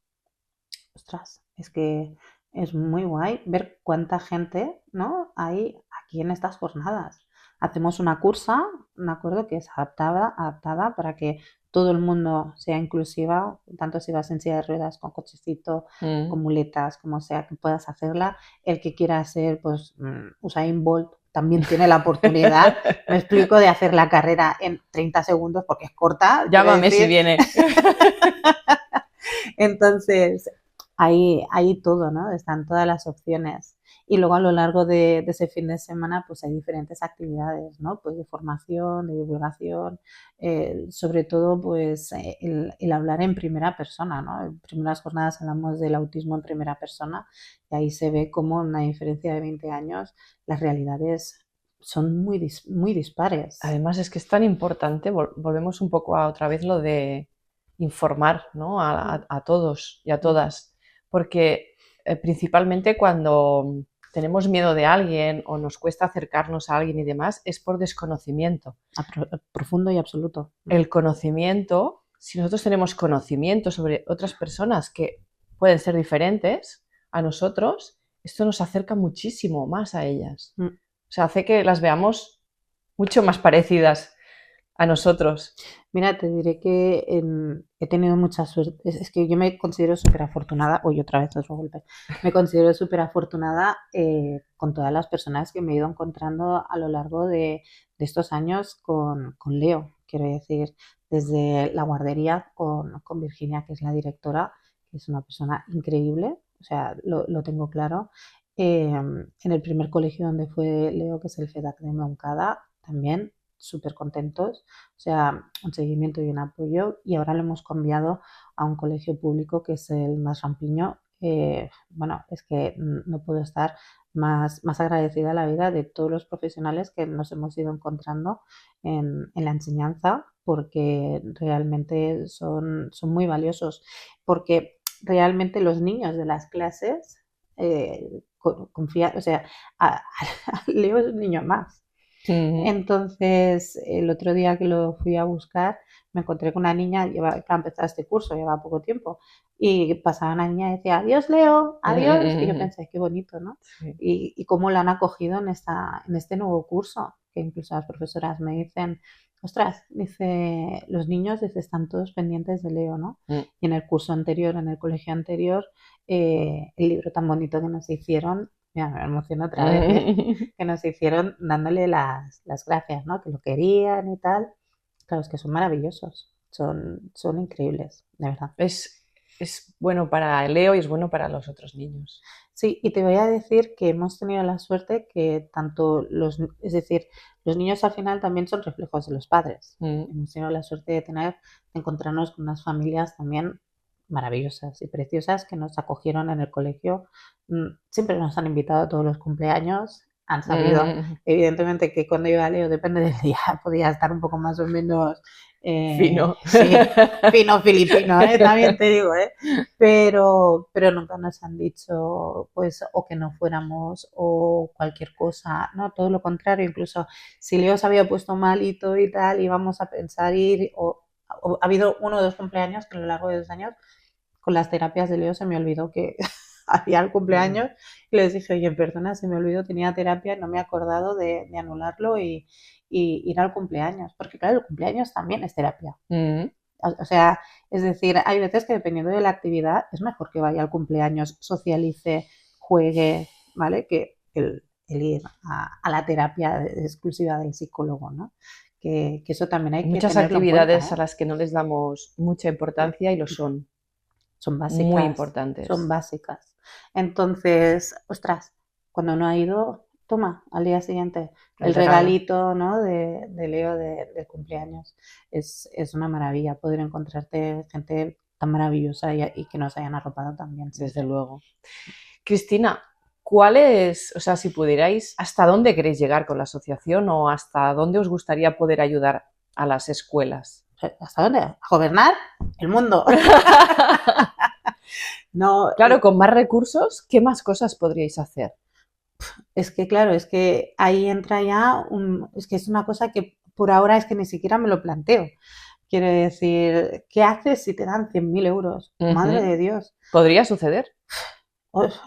Ostras, es que es muy guay ver cuánta gente, ¿no?, hay aquí en estas jornadas. Hacemos una cursa, me acuerdo, que es adaptada para que todo el mundo sea inclusiva, tanto si vas en silla de ruedas, con cochecito, con muletas, como sea, que puedas hacerla. El que quiera hacer, pues, Usain Bolt también tiene la oportunidad, me explico, de hacer la carrera en 30 segundos porque es corta. Llámame si viene. Entonces, hay todo, ¿no? Están todas las opciones. Y luego a lo largo de ese fin de semana, pues hay diferentes actividades, ¿no? Pues de formación, de divulgación, sobre todo, pues el hablar en primera persona, ¿no? En primeras jornadas hablamos del autismo en primera persona y ahí se ve cómo en una diferencia de 20 años las realidades son muy dispares. Además es que es tan importante, volvemos un poco a otra vez lo de informar, ¿no?, a todos y a todas, porque principalmente cuando tenemos miedo de alguien o nos cuesta acercarnos a alguien y demás, es por desconocimiento. Profundo y absoluto. El conocimiento, si nosotros tenemos conocimiento sobre otras personas que pueden ser diferentes a nosotros, esto nos acerca muchísimo más a ellas. O sea, hace que las veamos mucho más parecidas a nosotros. Mira, te diré que he tenido mucha suerte. Es que yo me considero súper afortunada. Hoy otra vez otro golpe. Me considero súper afortunada con todas las personas que me he ido encontrando a lo largo de estos años con Leo. Quiero decir, desde la guardería con Virginia, que es la directora, que es una persona increíble. O sea, lo tengo claro. En el primer colegio donde fue Leo, que es el FEDAC de Moncada, también súper contentos, o sea, un seguimiento y un apoyo, y ahora lo hemos cambiado a un colegio público que es el Mas Rampiño. Bueno, es que no puedo estar más agradecida a la vida de todos los profesionales que nos hemos ido encontrando en la enseñanza, porque realmente son muy valiosos, porque realmente los niños de las clases confían, o sea, Leo es un niño más. Entonces, el otro día que lo fui a buscar, me encontré con una niña que ha empezado este curso, lleva poco tiempo, y pasaba una niña y decía, adiós Leo, adiós, y yo pensé, qué bonito, ¿no? Sí. Y cómo la han acogido en este nuevo curso, que incluso las profesoras me dicen, ostras, dice, los niños dice, están todos pendientes de Leo, ¿no? Y en el curso anterior, en el colegio anterior, el libro tan bonito que nos hicieron, mira, me emociono otra vez, que nos hicieron dándole las gracias, ¿no? Que lo querían y tal. Claro, es que son maravillosos, son increíbles, de verdad. Es bueno para Leo y es bueno para los otros niños. Sí, y te voy a decir que hemos tenido la suerte que tanto es decir, los niños al final también son reflejos de los padres. Hemos tenido la suerte de encontrarnos con unas familias también maravillosas y preciosas que nos acogieron en el colegio. Siempre nos han invitado a todos los cumpleaños. Han sabido, evidentemente, que cuando iba a Leo, depende del día, podía estar un poco más o menos fino. Sí, fino filipino, también te digo, pero nunca nos han dicho, pues, o que no fuéramos o cualquier cosa, no, todo lo contrario. Incluso si Leo se había puesto malito y tal, íbamos a pensar ir, o ha habido 1 o 2 cumpleaños que a lo largo de 2 años, con las terapias de Leo, se me olvidó que hacía el cumpleaños y les dije, oye, perdona, se me olvidó, tenía terapia, no me he acordado de anularlo y ir al cumpleaños, porque claro, el cumpleaños también es terapia. O sea, es decir, hay veces que dependiendo de la actividad es mejor que vaya al cumpleaños, socialice, juegue, ¿vale? Que el ir a la terapia exclusiva del psicólogo, ¿no? Que eso también hay muchas que tenerlo actividades en cuenta, a las que no les damos mucha importancia y lo son. Son básicas. Muy importantes. Son básicas. Entonces, ostras, cuando no ha ido, toma, al día siguiente, El el regalo. regalito, ¿no? de Leo de cumpleaños. Es una maravilla poder encontrarte gente tan maravillosa y que nos hayan arropado también. Desde luego. Cristina, ¿cuál es, o sea, si pudierais, hasta dónde queréis llegar con la asociación o hasta dónde os gustaría poder ayudar a las escuelas? ¿Hasta dónde? ¿A gobernar el mundo? No, Claro, con más recursos, ¿qué más cosas podríais hacer? es que claro, es que ahí entra ya es que es una cosa que por ahora es que ni siquiera me lo planteo. Quiero decir, ¿qué haces si te dan 100.000 euros? Madre de Dios. ¿Podría suceder?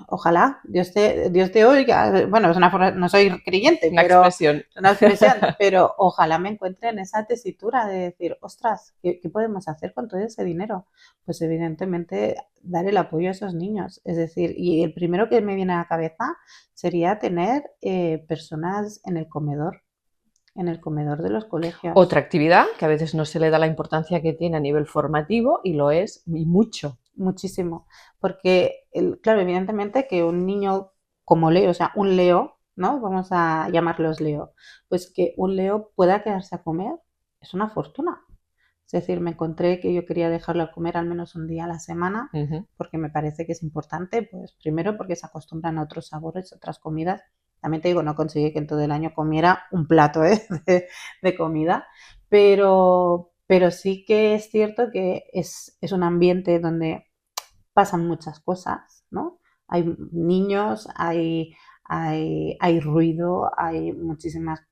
Ojalá, Dios te oiga. Bueno, no soy creyente, Una pero expresión. una expresión, pero ojalá me encuentre en esa tesitura de decir, ostras, ¿qué podemos hacer con todo ese dinero? Pues evidentemente dar el apoyo a esos niños. Es decir, y el primero que me viene a la cabeza sería tener personas en el comedor de los colegios. Otra actividad que a veces no se le da la importancia que tiene a nivel formativo y lo es y mucho. Muchísimo, porque, claro, evidentemente que un niño como Leo, o sea, un Leo, ¿no? Vamos a llamarlos Leo, pues que un Leo pueda quedarse a comer es una fortuna. Es decir, me encontré que yo quería dejarlo a comer al menos un día a la semana, porque me parece que es importante, pues primero porque se acostumbran a otros sabores, otras comidas. También te digo, no conseguí que en todo el año comiera un plato de comida, pero sí que es cierto que es un ambiente donde pasan muchas cosas, ¿no? Hay niños, hay ruido, hay muchísima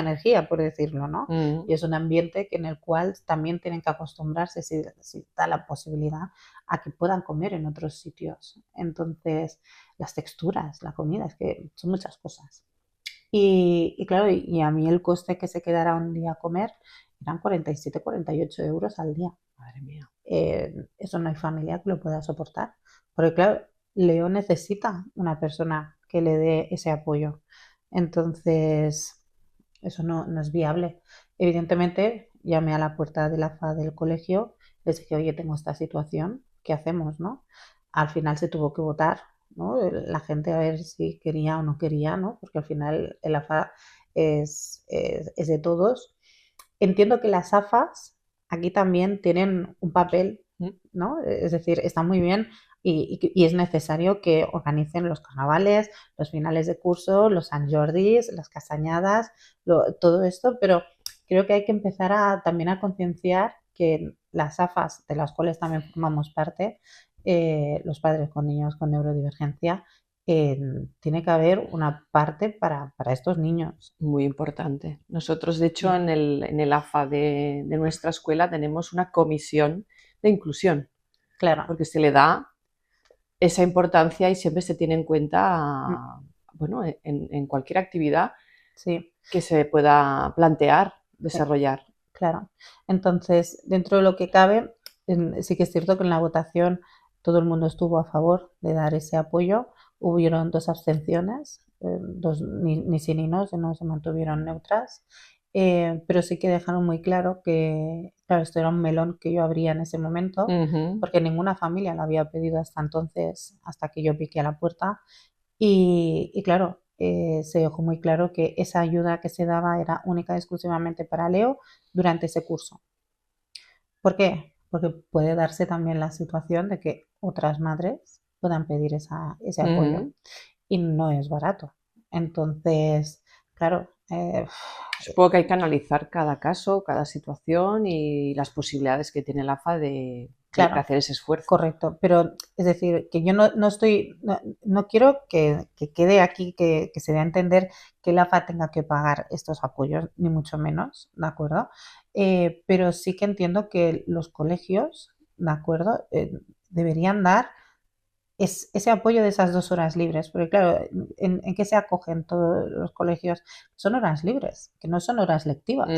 energía, por decirlo, ¿no? Y es un ambiente en el cual también tienen que acostumbrarse, si da la posibilidad, a que puedan comer en otros sitios. Entonces, las texturas, la comida, es que son muchas cosas. Y claro, y a mí el coste que se quedara un día a comer eran 47, 48 euros al día. Madre mía. Eso no hay familia que lo pueda soportar. Porque claro, Leo necesita una persona que le dé ese apoyo. Entonces, eso no es viable. Evidentemente, llamé a la puerta de la FA del colegio, les dije, oye, tengo esta situación, ¿qué hacemos, no? Al final se tuvo que votar, ¿no? La gente a ver si quería o no quería, ¿no? Porque al final el AFA es de todos. Entiendo que las AFAs aquí también tienen un papel, ¿no? Es decir, está muy bien y es necesario que organicen los carnavales, los finales de curso, los Sant Jordis, las castañadas, todo esto, pero creo que hay que empezar también a concienciar que las AFAs, de las cuales también formamos parte, los padres con niños con neurodivergencia, tiene que haber una parte para estos niños. Muy importante. Nosotros, de hecho, en el AFA de nuestra escuela tenemos una comisión de inclusión. Claro. Porque se le da esa importancia y siempre se tiene en cuenta, bueno, en cualquier actividad sí. que se pueda plantear, desarrollar. Claro. Entonces, dentro de lo que cabe, sí que es cierto que en la votación todo el mundo estuvo a favor de dar ese apoyo. Hubieron 2 abstenciones, ni sí ni no se mantuvieron neutras, pero sí que dejaron muy claro que, claro, esto era un melón que yo abría en ese momento, porque ninguna familia lo había pedido hasta entonces, hasta que yo piqué a la puerta. Y claro, se dejó muy claro que esa ayuda que se daba era única y exclusivamente para Leo durante ese curso. ¿Por qué? Porque puede darse también la situación de que otras madres puedan pedir ese apoyo y no es barato. Entonces, claro. Supongo que hay que analizar cada caso, cada situación y las posibilidades que tiene la AFA de hacer ese esfuerzo. Correcto, pero es decir, que yo no quiero que quede aquí, que se dé a entender que la AFA tenga que pagar estos apoyos, ni mucho menos, ¿de acuerdo? Pero sí que entiendo que los colegios, ¿de acuerdo? Deberían dar ese apoyo de esas 2 horas libres, porque claro, ¿en qué se acogen todos los colegios? Son horas libres, que no son horas lectivas.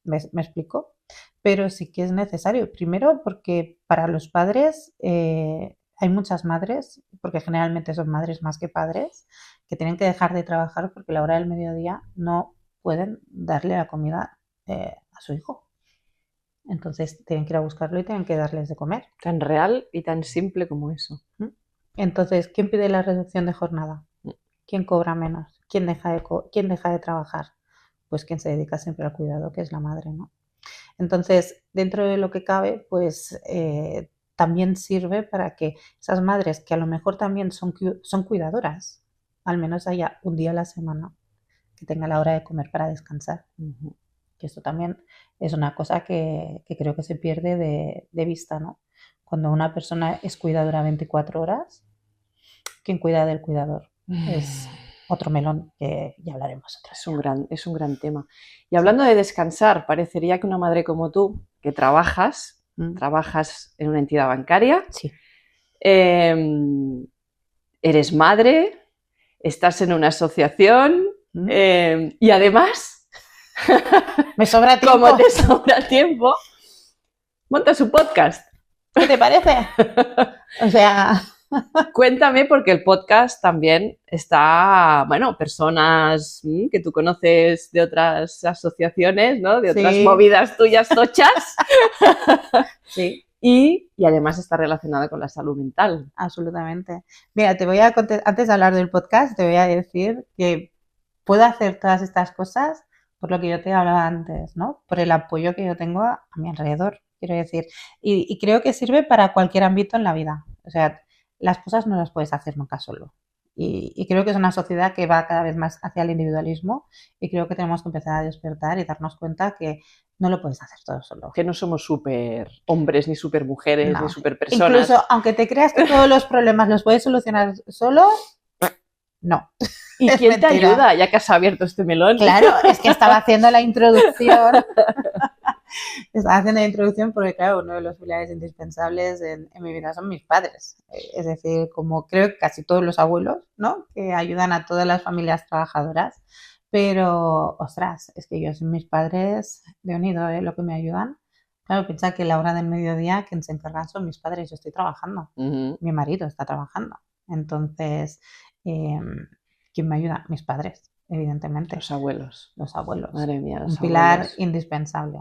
¿Me explico? Pero sí que es necesario. Primero porque para los padres hay muchas madres, porque generalmente son madres más que padres, que tienen que dejar de trabajar porque a la hora del mediodía no pueden darle la comida a su hijo. Entonces tienen que ir a buscarlo y tienen que darles de comer. Tan real y tan simple como eso. Entonces, ¿quién pide la reducción de jornada? ¿Quién cobra menos? ¿Quién deja de trabajar? Pues quien se dedica siempre al cuidado, que es la madre, ¿no? Entonces, dentro de lo que cabe, pues también sirve para que esas madres que a lo mejor también son cuidadoras, al menos haya un día a la semana que tenga la hora de comer para descansar. Que esto también es una cosa que creo que se pierde de vista, ¿no? Cuando una persona es cuidadora 24 horas, ¿quién cuida del cuidador? Es otro melón que ya hablaremos otra vez. Es un gran tema. Y hablando de descansar, parecería que una madre como tú, que trabajas en una entidad bancaria, Sí. Eres madre, estás en una asociación y además, me sobra tiempo. Como te sobra tiempo, montas un podcast. ¿Qué te parece? O sea... Cuéntame, porque el podcast también está, bueno, personas que tú conoces de otras asociaciones, ¿no? De otras movidas tuyas tochas. Sí. Y además está relacionada con la salud mental. Absolutamente. Mira, antes de hablar del podcast, te voy a decir que puedo hacer todas estas cosas por lo que yo te hablaba antes, ¿no? Por el apoyo que yo tengo a mi alrededor, quiero decir. Y creo que sirve para cualquier ámbito en la vida. O sea, las cosas no las puedes hacer nunca solo. Y creo que es una sociedad que va cada vez más hacia el individualismo y creo que tenemos que empezar a despertar y darnos cuenta que no lo puedes hacer todo solo. Que no somos súper hombres, ni súper mujeres, ni súper personas. Incluso, aunque te creas que todos los problemas los puedes solucionar solo, no. ¿Y quién te ayuda, ya que has abierto este melón? Claro, es que estaba haciendo la introducción. Estaba haciendo la introducción porque, claro, uno de los pilares indispensables en mi vida son mis padres. Es decir, como creo que casi todos los abuelos, ¿no? Que ayudan a todas las familias trabajadoras. Pero, ostras, es que yo sin mis padres, de unido, lo que me ayudan. Claro, piensa que la hora del mediodía quien se encargan son mis padres, yo estoy trabajando. Mi marido está trabajando. Entonces, ¿quién me ayuda? Mis padres, evidentemente. Los abuelos. Los abuelos. Madre mía, los Un pilar abuelos. indispensable,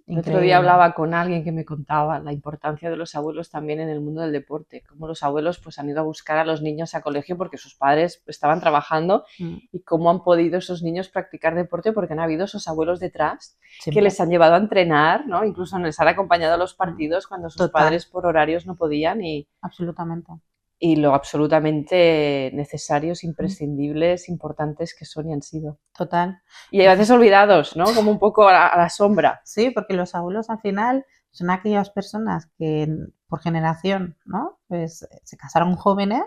El otro día hablaba con alguien que me contaba la importancia de los abuelos también en el mundo del deporte, cómo los abuelos pues han ido a buscar a los niños a colegio porque sus padres estaban trabajando y cómo han podido esos niños practicar deporte porque han habido esos abuelos detrás que les han llevado a entrenar, ¿no? Incluso les han acompañado a los partidos cuando sus padres por horarios no podían Absolutamente. Y lo absolutamente necesarios, imprescindibles, importantes que son y han sido. Total. Y a veces olvidados, ¿no? Como un poco a la sombra. Sí, porque los abuelos al final son aquellas personas que por generación, ¿no? Pues se casaron jóvenes,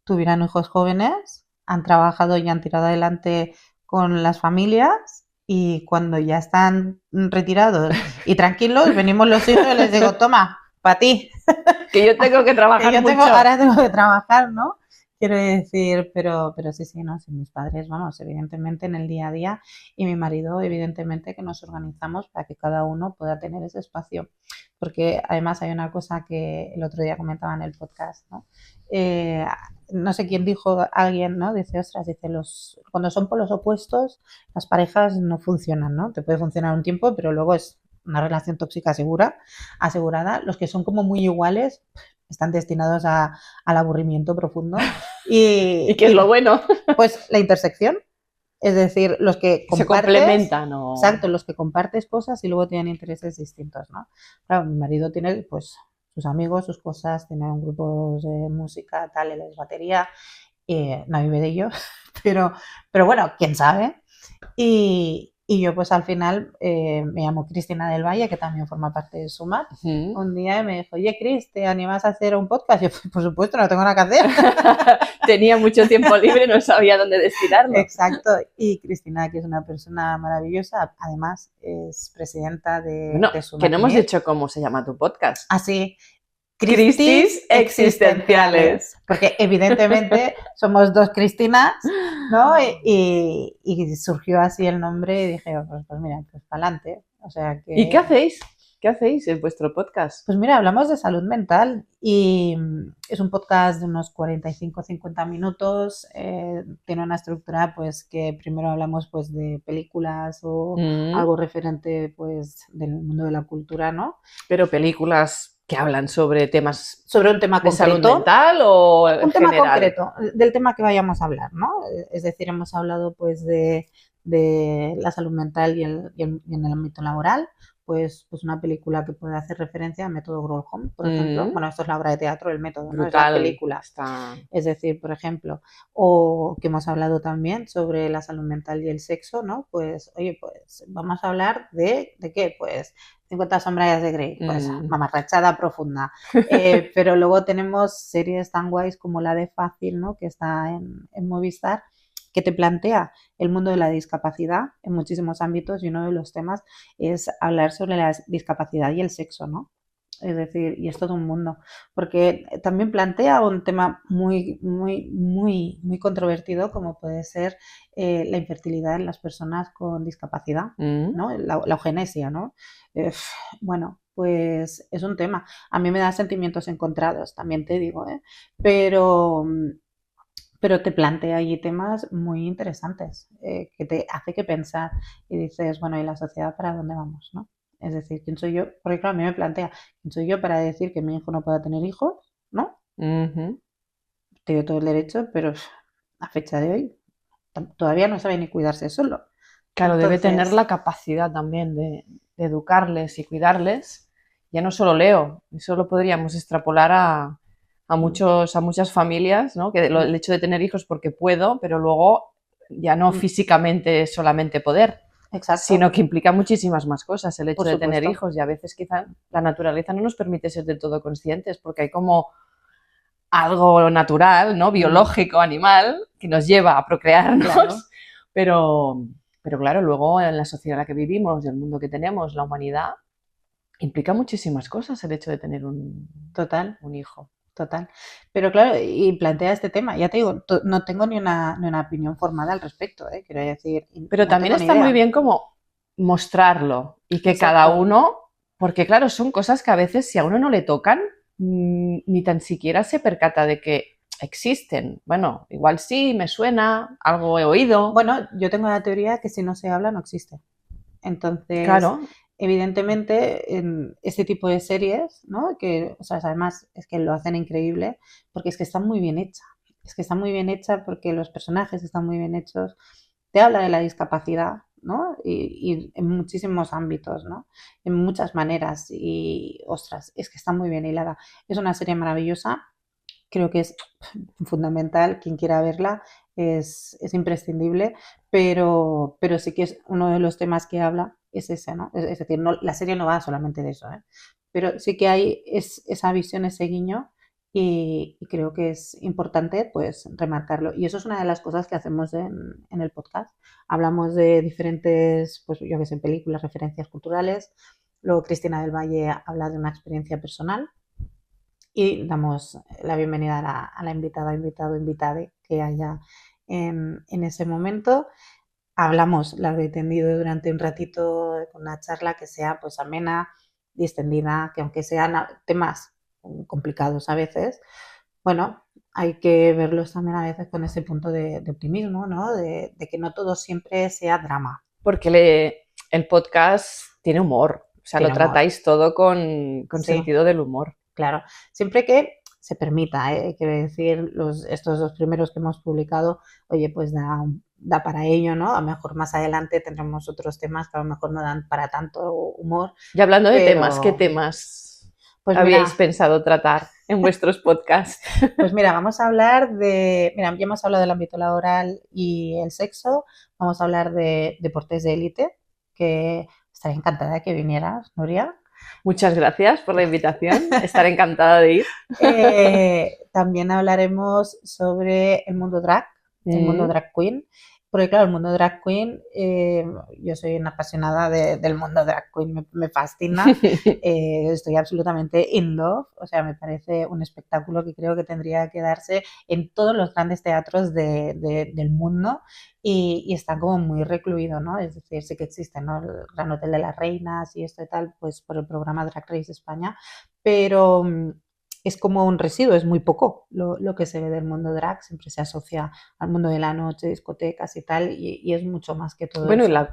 tuvieron hijos jóvenes, han trabajado y han tirado adelante con las familias y cuando ya están retirados y tranquilos, venimos los hijos y les digo, toma, para ti. Que yo tengo que trabajar mucho. Ahora tengo que trabajar, ¿no? Quiero decir, pero sí, no, sí, mis padres, vamos, evidentemente en el día a día y mi marido, evidentemente que nos organizamos para que cada uno pueda tener ese espacio. Porque además hay una cosa que el otro día comentaba en el podcast, ¿no? No sé quién dijo, alguien, ¿no? Dice, ostras, dice, cuando son polos opuestos, las parejas no funcionan, ¿no? Te puede funcionar un tiempo, pero luego es una relación tóxica asegurada. Los que son como muy iguales están destinados al aburrimiento profundo. ¿Y qué es lo bueno? Pues la intersección. Es decir, los que se complementan, ¿no? Exacto, los que compartes cosas y luego tienen intereses distintos, ¿no? Claro, mi marido tiene, pues, sus amigos, sus cosas, tiene un grupo de música, tal, él es batería, no vive de ello, pero bueno, quién sabe. Y yo pues al final me llamo Cristina del Valle, que también forma parte de Sumat. Un día me dijo, oye Cris, ¿te animas a hacer un podcast? Y yo, por supuesto, no tengo nada que hacer. Tenía mucho tiempo libre, no sabía dónde destinarlo. Exacto. Y Cristina, que es una persona maravillosa, además es presidenta de Sumat. Que no hemos dicho cómo se llama tu podcast. Así. Cristis existenciales. Porque evidentemente somos dos Cristinas, ¿no? Y surgió así el nombre y dije, pues mira, pues para adelante. O sea que... ¿Y qué hacéis? ¿Qué hacéis en vuestro podcast? Pues mira, hablamos de salud mental y es un podcast de unos 45-50 minutos. Tiene una estructura pues que primero hablamos pues de películas o algo referente pues del mundo de la cultura, ¿no? Pero películas que hablan sobre temas sobre un tema de salud concreto. mental o en Un tema general. concreto, del tema que vayamos a hablar, ¿no? Es decir, hemos hablado pues de la salud mental y en el ámbito laboral, pues una película que puede hacer referencia al método Grohlholm, por ejemplo. Bueno, esto es la obra de teatro, el método, ¿no? Es la Brutal. película. Está... Es decir, por ejemplo, o que hemos hablado también sobre la salud mental y el sexo, ¿no? Pues, oye, pues vamos a hablar ¿de qué? Pues 50 sombras de Grey, pues mamarrachada profunda. Pero luego tenemos series tan guays como la de Fácil, ¿no? Que está en Movistar, que te plantea el mundo de la discapacidad en muchísimos ámbitos, y uno de los temas es hablar sobre la discapacidad y el sexo, ¿no? Es decir, y es todo un mundo, porque también plantea un tema muy, muy, muy, muy controvertido, como puede ser la infertilidad en las personas con discapacidad, ¿no? La eugenesia, ¿no? Bueno, pues es un tema. A mí me da sentimientos encontrados, también te digo, pero te plantea allí temas muy interesantes, que te hace que pensar y dices, bueno, ¿y la sociedad para dónde vamos, no? Es decir, ¿quién soy yo? Porque claro, a mí me plantea, ¿quién soy yo para decir que mi hijo no pueda tener hijos? ¿No? Tiene todo el derecho, pero a fecha de hoy todavía no sabe ni cuidarse solo. Claro, debe tener la capacidad también de educarles y cuidarles. Ya no solo Leo, eso lo podríamos extrapolar a muchas familias, ¿no? Que el hecho de tener hijos porque puedo, pero luego ya no físicamente solamente poder. Exacto. Sino que implica muchísimas más cosas el hecho de tener hijos, y a veces quizá la naturaleza no nos permite ser del todo conscientes, porque hay como algo natural, ¿no? Biológico, animal, que nos lleva a procrearnos, claro. Pero claro, luego en la sociedad en la que vivimos, el mundo que tenemos, la humanidad, implica muchísimas cosas el hecho de tener un hijo. Total. Pero claro, y plantea este tema, ya te digo, no tengo ni una opinión formada al respecto, quiero decir. Pero no también está muy bien como mostrarlo y que cada uno, porque claro, son cosas que a veces si a uno no le tocan, ni tan siquiera se percata de que existen. Bueno, igual sí, me suena, algo he oído. Bueno, yo tengo la teoría que si no se habla no existe. Entonces, claro. Evidentemente, en este tipo de series, ¿no? Que, o sea, además es que lo hacen increíble, porque es que está muy bien hecha. Es que está muy bien hecha porque los personajes están muy bien hechos. Te habla de la discapacidad, ¿no? Y en muchísimos ámbitos, ¿no? En muchas maneras. Y, ostras, es que está muy bien hilada. Es una serie maravillosa. Creo que es fundamental. Quien quiera verla es imprescindible, pero sí que es uno de los temas que habla es ese, ¿no? Es decir, no, la serie no va solamente de eso, pero sí que hay esa visión, ese guiño, y creo que es importante pues remarcarlo. Y eso es una de las cosas que hacemos en el podcast. Hablamos de diferentes, pues yo que sé, películas, referencias culturales. Luego Cristina del Valle habla de una experiencia personal. Y damos la bienvenida a la invitada, invitado, invitade que haya en ese momento. Hablamos largo y tendido durante un ratito con una charla que sea pues amena, distendida, que aunque sean temas complicados a veces, bueno, hay que verlos también a veces con ese punto de optimismo, ¿no? De que no todo siempre sea drama. Porque el podcast tiene humor, o sea, lo tratáis todo con sentido del humor. Claro, siempre que se permita, quiero decir, estos dos primeros que hemos publicado, oye, pues da para ello, ¿no? A lo mejor más adelante tendremos otros temas que a lo mejor no dan para tanto humor. Y hablando de temas, ¿qué temas habíais pensado tratar en vuestros podcasts? Pues mira, vamos a hablar ya hemos hablado del ámbito laboral y el sexo, vamos a hablar de deportes de élite, que estaría encantada de que vinieras, Nuria. Muchas gracias por la invitación, estaré encantada de ir. También hablaremos sobre el mundo drag, el mundo drag queen, porque claro, el mundo drag queen, yo soy una apasionada del mundo drag queen, me fascina, estoy absolutamente in love, o sea, me parece un espectáculo que creo que tendría que darse en todos los grandes teatros del mundo. Y está como muy recluido, ¿no? Es decir, sí que existe, ¿no? El Gran Hotel de las Reinas y esto y tal, pues por el programa Drag Race España, pero es como un residuo, es muy poco lo que se ve del mundo drag, siempre se asocia al mundo de la noche, discotecas y tal, y es mucho más que todo bueno, eso.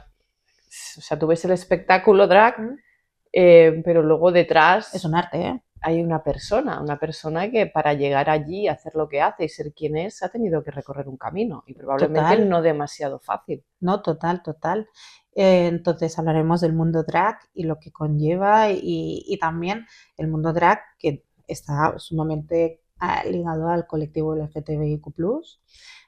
O sea, tú ves el espectáculo drag, pero luego detrás... Es un arte, hay una persona que para llegar allí, hacer lo que hace y ser quien es, ha tenido que recorrer un camino y probablemente Total. no demasiado fácil. No, total, total. Entonces hablaremos del mundo drag y lo que conlleva y también el mundo drag que está sumamente ligado al colectivo LGTBIQ+.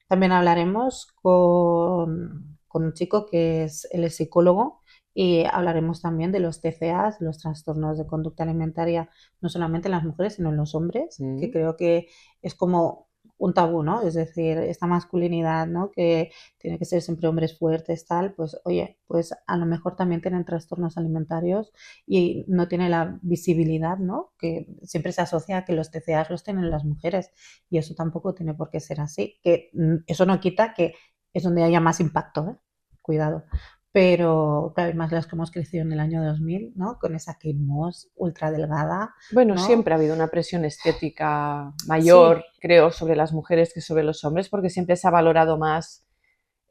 También hablaremos con un chico que él es psicólogo y hablaremos también de los TCAs, los trastornos de conducta alimentaria, no solamente en las mujeres, sino en los hombres, que creo que es como un tabú, ¿no? Es decir, esta masculinidad, ¿no? Que tiene que ser siempre hombres fuertes, tal, pues oye, pues a lo mejor también tienen trastornos alimentarios y no tiene la visibilidad, ¿no? Que siempre se asocia a que los TCAs los tienen las mujeres y eso tampoco tiene por qué ser así, que eso no quita que es donde haya más impacto, ¿eh? Cuidado. Pero, claro, más las que hemos crecido en el año 2000, ¿no? Con esa Kate Moss ultra delgada, Bueno, ¿no? siempre ha habido una presión estética Sí, mayor, creo, sobre las mujeres que sobre los hombres, porque siempre se ha valorado más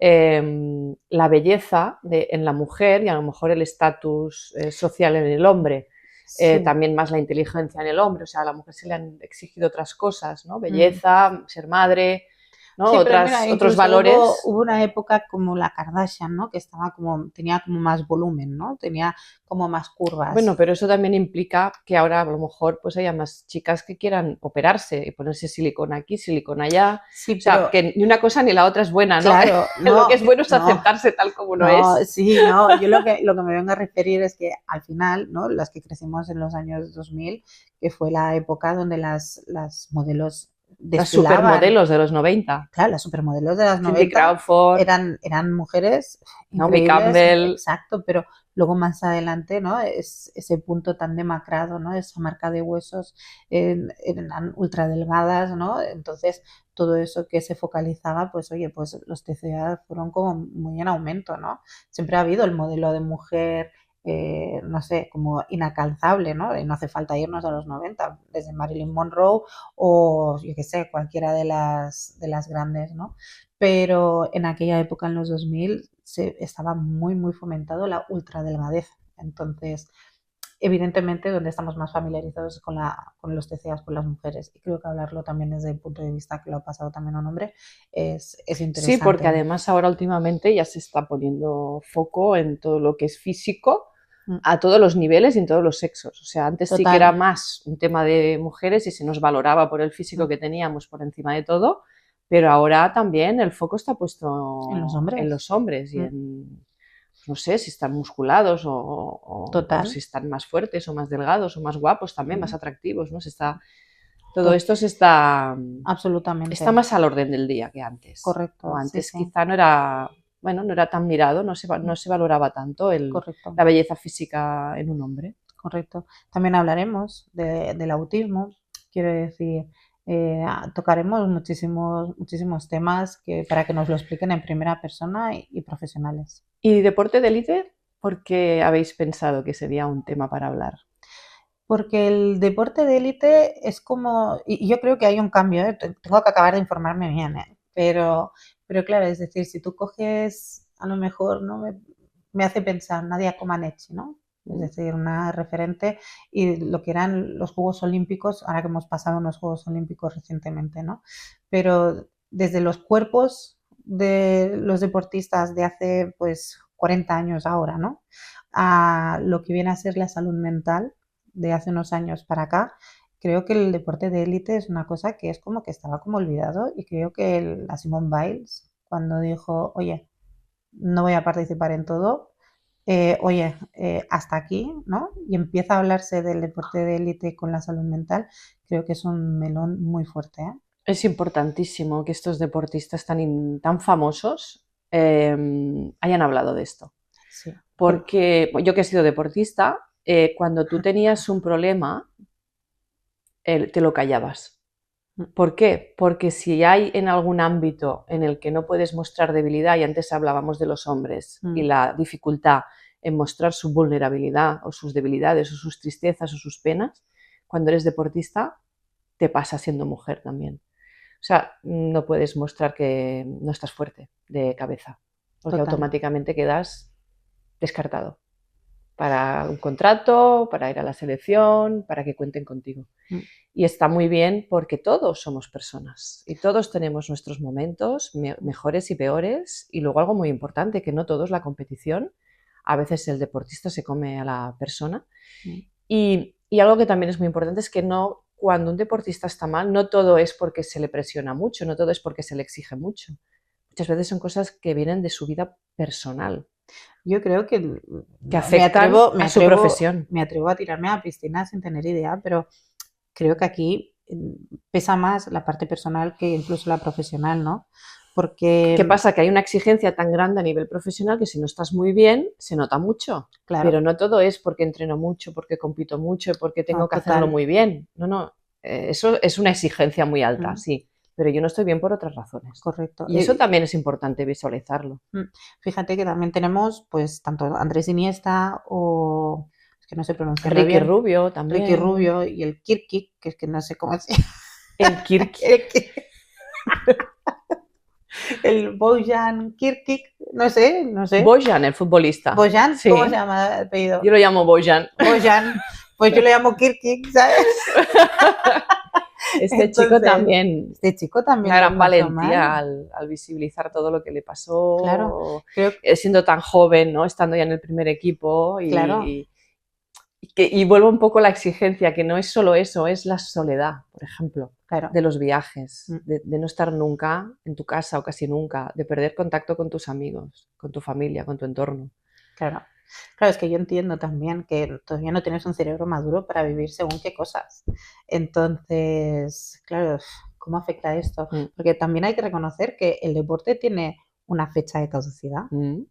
la belleza en la mujer y a lo mejor el estatus social en el hombre. sí. También más la inteligencia en el hombre, o sea, a la mujer se le han exigido otras cosas, ¿no? Mm. Belleza, ser madre, ¿no? Sí, pero mira, Otros incluso hubo, valores. hubo una época como la Kardashian, ¿no? Que estaba como, tenía como más volumen, ¿no? Tenía como más Bueno, curvas. pero eso también implica que ahora a lo mejor pues haya más chicas que quieran operarse y ponerse silicona aquí, silicona allá. Sí, O sea, pero que ni una cosa ni la otra es buena, ¿no? claro, Lo que no, es bueno es no, aceptarse tal como uno no, es. sí, no. Yo lo que me vengo a referir es que al final, ¿no? Las que crecimos en los años 2000, que fue la época donde las modelos Las desfilaban. supermodelos de los 90. Claro, las supermodelos de las Cindy 90 Crawford, eran mujeres Naomi increíbles, Campbell. exacto, pero luego más adelante, ¿no? Es ese punto tan demacrado, ¿no? Esa marca de huesos eran ultra delgadas, ¿no? Entonces, todo eso que se focalizaba, pues oye, pues los TCA fueron como muy en aumento, ¿no? Siempre ha habido el modelo de mujer, no sé, como inalcanzable, ¿no? Y no hace falta irnos a los 90, desde Marilyn Monroe o yo qué sé, cualquiera de las grandes, ¿no? Pero en aquella época, en los 2000, estaba muy, muy fomentado la ultradelgadez. Entonces, evidentemente, donde estamos más familiarizados es con los TCAs, con las mujeres. Y creo que hablarlo también desde el punto de vista que lo ha pasado también a un hombre es Sí, porque interesante. además ahora últimamente ya se está poniendo foco en todo lo que es físico Mm, a todos los niveles y en todos los sexos. O sea, antes sí que era total. más un tema de mujeres y se nos valoraba por el físico Mm, que teníamos por encima de todo, pero ahora también el foco está en los puesto en hombres. los hombres y Mm, en, no sé, si están musculados o si total. están más fuertes o más delgados o más guapos también, más Mm, atractivos, ¿no? Todo to- esto está absolutamente. más al orden del día que antes. O Correcto. Sí, antes sí. quizá no era, bueno, no era tan mirado, no se valoraba tanto Correcto. la belleza física en un hombre. Correcto. También hablaremos del autismo, quiero decir, tocaremos muchísimos, muchísimos temas para que nos lo expliquen en primera persona y profesionales. ¿Y deporte de élite? ¿Por qué habéis pensado que sería un tema para hablar? Porque el deporte de élite es como, y yo creo que hay un cambio, ¿eh? Tengo que acabar de informarme bien, ¿eh? Pero claro, es decir, si tú coges, a lo mejor, ¿no? Me hace pensar Nadia Comaneci, ¿no? Es decir, una referente y lo que eran los Juegos Olímpicos, ahora que hemos pasado unos Juegos Olímpicos recientemente, ¿no? Pero desde los cuerpos de los deportistas de hace, pues, 40 años ahora, ¿no? A lo que viene a ser la salud mental de hace unos años para acá, creo que el deporte de élite es una cosa que es como que estaba como olvidado y creo que la Simone Biles, cuando dijo, oye, no voy a participar en todo, oye, hasta aquí, ¿no? Y empieza a hablarse del deporte de élite con la salud mental, creo que es un melón muy fuerte, ¿eh? Es importantísimo que estos deportistas tan famosos hayan hablado de esto. Sí, Porque yo que he sido deportista, cuando tú tenías un problema, te lo callabas. ¿Por qué? Porque si hay en algún ámbito en el que no puedes mostrar debilidad, y antes hablábamos de los hombres y la dificultad en mostrar su vulnerabilidad o sus debilidades o sus tristezas o sus penas, cuando eres deportista te pasa siendo mujer también. O sea, no puedes mostrar que no estás fuerte de cabeza, porque total. automáticamente quedas descartado. para un contrato, para ir a la selección, para que cuenten contigo. Y está muy bien porque todos somos personas y todos tenemos nuestros momentos mejores y peores. Y luego algo muy importante, que no todo es la competición. A veces el deportista se come a la persona. Y algo que también es muy importante es que no, cuando un deportista está mal, no todo es porque se le presiona mucho, no todo es porque se le exige mucho. Muchas veces son cosas que vienen de su vida personal. Yo creo que afectan a su profesión. Me atrevo a tirarme a la piscina sin tener idea, pero creo que aquí pesa más la parte personal que incluso la profesional, ¿no? Porque... ¿Qué pasa? Que hay una exigencia tan grande a nivel profesional que si no estás muy bien, se nota mucho. Claro. Pero no todo es porque entreno mucho, porque compito mucho, porque tengo que hacerlo muy bien. No. Eso es una exigencia muy alta, sí. Pero yo no estoy bien por otras razones. Correcto. Y eso también es importante visualizarlo. Fíjate que también tenemos, pues, tanto Andrés Iniesta o... Es que no sé pronunciar Ricky bien. Rubio también. Ricky Rubio y el Kirkik, que es que no sé cómo se El Kirkik. El Bojan Kirkik, no sé. Bojan, el futbolista. ¿Bojan? Sí. ¿Cómo se llama el apellido? Yo lo llamo Bojan. Bojan, pues yo lo llamo Kirkik, ¿sabes? Este chico también. Este chico también. Una gran valentía al visibilizar todo lo que le pasó. Claro. Siendo tan joven, ¿no? Estando ya en el primer equipo. Claro. Y vuelvo un poco a la exigencia, que no es solo eso, es la soledad, por ejemplo, claro, de los viajes, de no estar nunca en tu casa o casi nunca, de perder contacto con tus amigos, con tu familia, con tu entorno. Claro, es que yo entiendo también que todavía no tienes un cerebro maduro para vivir según qué cosas. Entonces, claro, ¿cómo afecta esto? Porque también hay que reconocer que el deporte tiene una fecha de caducidad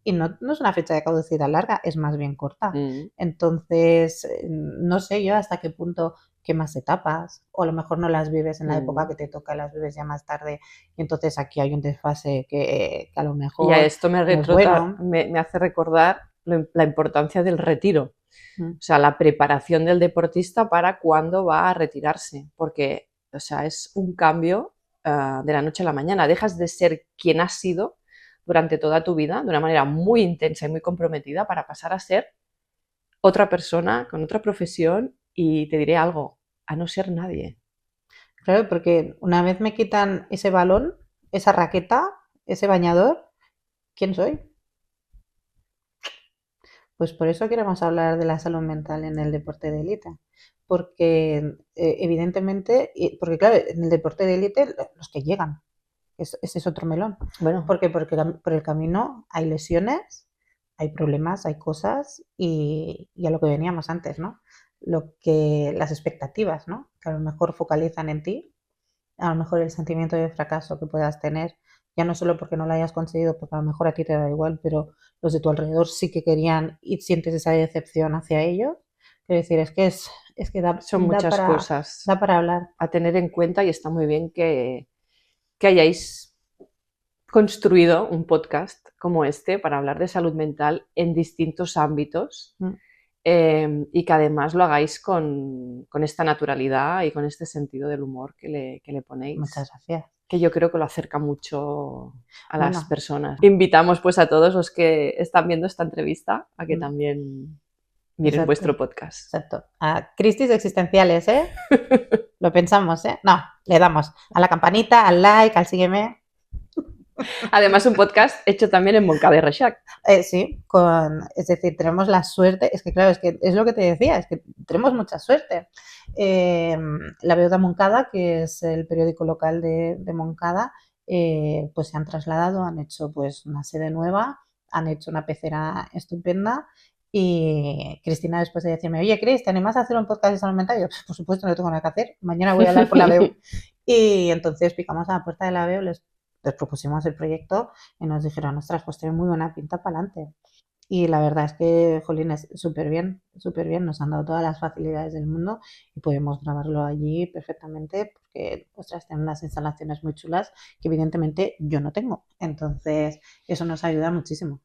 y no es una fecha de caducidad larga, es más bien corta. Entonces, no sé yo hasta qué punto quemas etapas o a lo mejor no las vives en la época que te toca, las vives ya más tarde y entonces aquí hay un desfase que a lo mejor... Y a esto me hace recordar la importancia del retiro, o sea, la preparación del deportista para cuando va a retirarse, porque, o sea, es un cambio de la noche a la mañana, dejas de ser quien has sido durante toda tu vida de una manera muy intensa y muy comprometida para pasar a ser otra persona con otra profesión y te diré algo, a no ser nadie. Claro, porque una vez me quitan ese balón, esa raqueta, ese bañador, ¿quién soy? Pues por eso queremos hablar de la salud mental en el deporte de élite. Porque evidentemente, porque claro, en el deporte de élite los que llegan, ese es otro melón. Bueno. Porque por el camino hay lesiones, hay problemas, hay cosas y a lo que veníamos antes, ¿no? Las expectativas, ¿no? Que a lo mejor focalizan en ti, a lo mejor el sentimiento de fracaso que puedas tener, ya no solo porque no lo hayas conseguido, porque a lo mejor a ti te da igual, pero los de tu alrededor sí que querían y sientes esa decepción hacia ellos. Quiero decir, es que son muchas cosas da para hablar. A tener en cuenta y está muy bien que hayáis construido un podcast como este para hablar de salud mental en distintos ámbitos y que además lo hagáis con esta naturalidad y con este sentido del humor que le ponéis. Muchas gracias. Que yo creo que lo acerca mucho a las personas. Invitamos pues a todos los que están viendo esta entrevista a que también miren vuestro podcast. Exacto. A crisis existenciales, ¿eh? Lo pensamos, ¿eh? No, le damos a la campanita, al like, al sígueme. Además, un podcast hecho también en Montcada y Reixac. Sí, es decir, tenemos la suerte, es que claro, es lo que te decía, es que tenemos mucha suerte. La Veu de Montcada, que es el periódico local de Montcada, pues se han trasladado, han hecho pues una sede nueva, han hecho una pecera estupenda. Y Cristina, después de decirme, oye, Cris, ¿te animas a hacer un podcast de salud mental? Yo, por supuesto, no tengo nada que hacer. Mañana voy a hablar por la Veu. Y entonces picamos a la puerta de la Veu, les propusimos el proyecto y nos dijeron, ostras, pues tiene muy buena pinta para adelante. Y la verdad es que, jolín, es súper bien, nos han dado todas las facilidades del mundo y podemos grabarlo allí perfectamente porque, ostras, tienen unas instalaciones muy chulas que evidentemente yo no tengo. Entonces, eso nos ayuda muchísimo.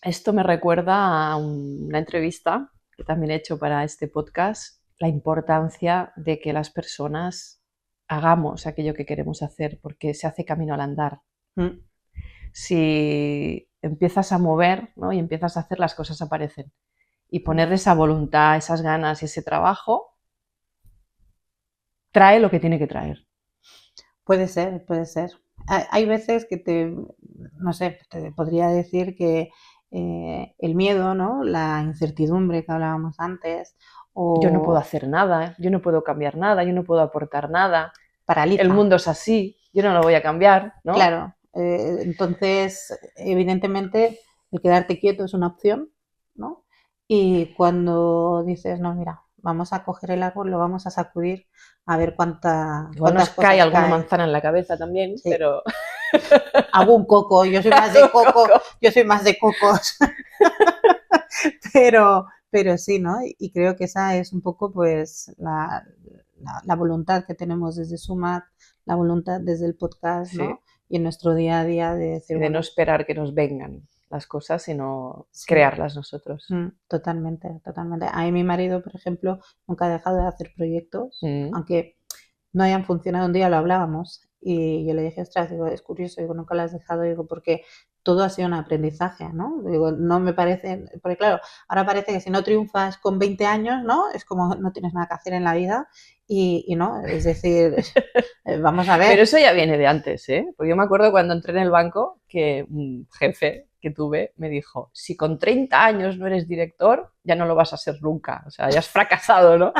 Esto me recuerda a una entrevista que también he hecho para este podcast, la importancia de que las personas hagamos aquello que queremos hacer porque se hace camino al andar. Si empiezas a mover, ¿no? y empiezas a hacer, las cosas aparecen. y ponerle esa voluntad, esas ganas y ese trabajo, trae lo que tiene que traer. Puede ser, puede ser. Hay veces que no sé, te podría decir que el miedo, ¿no? La incertidumbre que hablábamos antes, Yo no puedo o hacer nada, yo no puedo cambiar nada, yo no puedo aportar nada. paraliza. El mundo es así, yo no lo voy a cambiar, ¿no? Claro, entonces, evidentemente, el quedarte quieto es una opción, ¿no? Y cuando dices, no, mira, vamos a coger el árbol, lo vamos a sacudir, a ver Igual nos cuántas cae cosas alguna caen. manzana en la cabeza también, Sí. pero... Algún coco, yo soy más de coco, yo soy más de cocos. pero sí, ¿no? Y creo que esa es un poco pues la voluntad que tenemos desde Sumat, la voluntad desde el podcast, Sí. ¿no? Y en nuestro día a día de decir, Y de bueno, no esperar que nos vengan las cosas, sino sí. crearlas nosotros. Totalmente, totalmente. A mí mi marido, por ejemplo, nunca ha dejado de hacer proyectos, aunque no hayan funcionado. Un día lo hablábamos y yo le dije, ostras, digo, es curioso, digo, nunca lo has dejado, digo, porque todo ha sido un aprendizaje, ¿no? Digo, no me parece, porque claro, ahora parece que si no triunfas con 20 años, ¿no? Es como no tienes nada que hacer en la vida y no, es decir, vamos a ver. Pero eso ya viene de antes, ¿eh? Porque yo me acuerdo cuando entré en el banco que un jefe que tuve me dijo, si con 30 años no eres director, ya no lo vas a ser nunca. O sea, ya has fracasado, ¿no?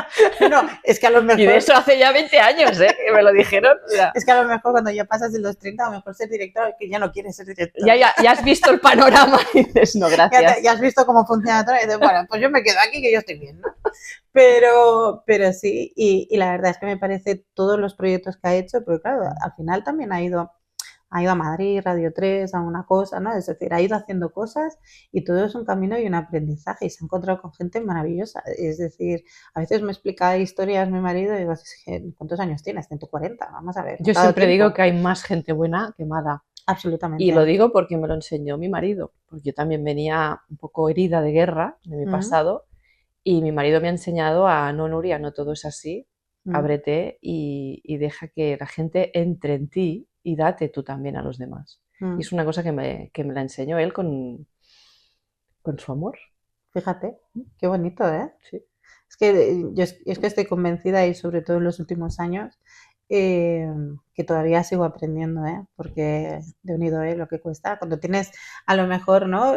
No, es que a lo mejor... Y de eso hace ya 20 años, ¿eh? Que me lo dijeron. O sea, es que a lo mejor cuando ya pasas de los 30, a lo mejor ser director, que ya no quieres ser director. Ya has visto el panorama y dices, no, gracias. Ya has visto cómo funciona todo y dices, bueno, pues yo me quedo aquí que yo estoy bien, ¿no? Pero sí, y la verdad es que me parece todos los proyectos que ha hecho, porque claro, al final también ha ido a Madrid, Radio 3, a una cosa, ¿no? Es decir, ha ido haciendo cosas y todo es un camino y un aprendizaje y se ha encontrado con gente maravillosa. Es decir, a veces me explica historias mi marido y digo, ¿cuántos años tienes? 140, vamos a ver. Yo siempre digo que hay más gente buena que mala. Absolutamente. Y lo digo porque me lo enseñó mi marido, porque yo también venía un poco herida de guerra de mi pasado y mi marido me ha enseñado a, no, Nuria, no todo es así, ábrete y deja que la gente entre en ti y date tú también a los demás. Y es una cosa que me la enseñó él con su amor. Fíjate, qué bonito, ¿eh? Sí. Es que yo es que estoy convencida y sobre todo en los últimos años que todavía sigo aprendiendo, ¿eh? Porque de unido, lo que cuesta. Cuando tienes a lo mejor, ¿no?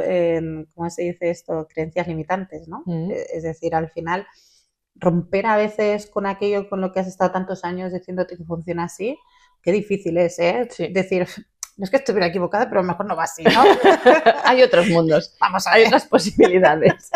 ¿Cómo se dice esto? Creencias limitantes, ¿no? Es decir, al final romper a veces con aquello con lo que has estado tantos años diciéndote que funciona así, qué difícil es, ¿eh? Sí. Decir, no es que estuviera equivocada, pero mejor no va así, ¿no? Hay otros mundos, vamos a ver. Hay otras posibilidades.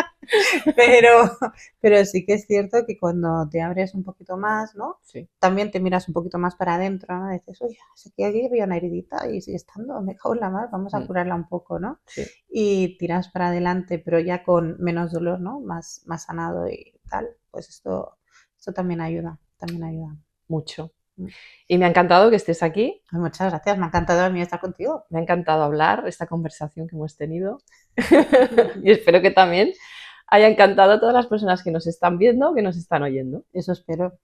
Pero sí que es cierto que cuando te abres un poquito más, ¿no? Sí. También te miras un poquito más para adentro, ¿no? Dices, oye, sé que aquí había una heridita y sigue estando, me cago en la mar, vamos a curarla un poco, ¿no? Sí. Y tiras para adelante, pero ya con menos dolor, ¿no? Más sanado y tal, pues esto también ayuda, Mucho. Y me ha encantado que estés aquí. Ay, muchas gracias, me ha encantado a mí estar contigo. Me ha encantado hablar, esta conversación que hemos tenido. Y espero que también haya encantado a todas las personas que nos están viendo, que nos están oyendo. Eso espero.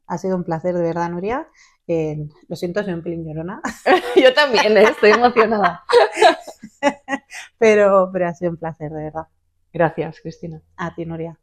Ha sido un placer, de verdad, Nuria. Lo siento, soy un pelín llorona. Yo también, estoy emocionada. pero ha sido un placer, de verdad. Gracias, Cristina. A ti, Nuria.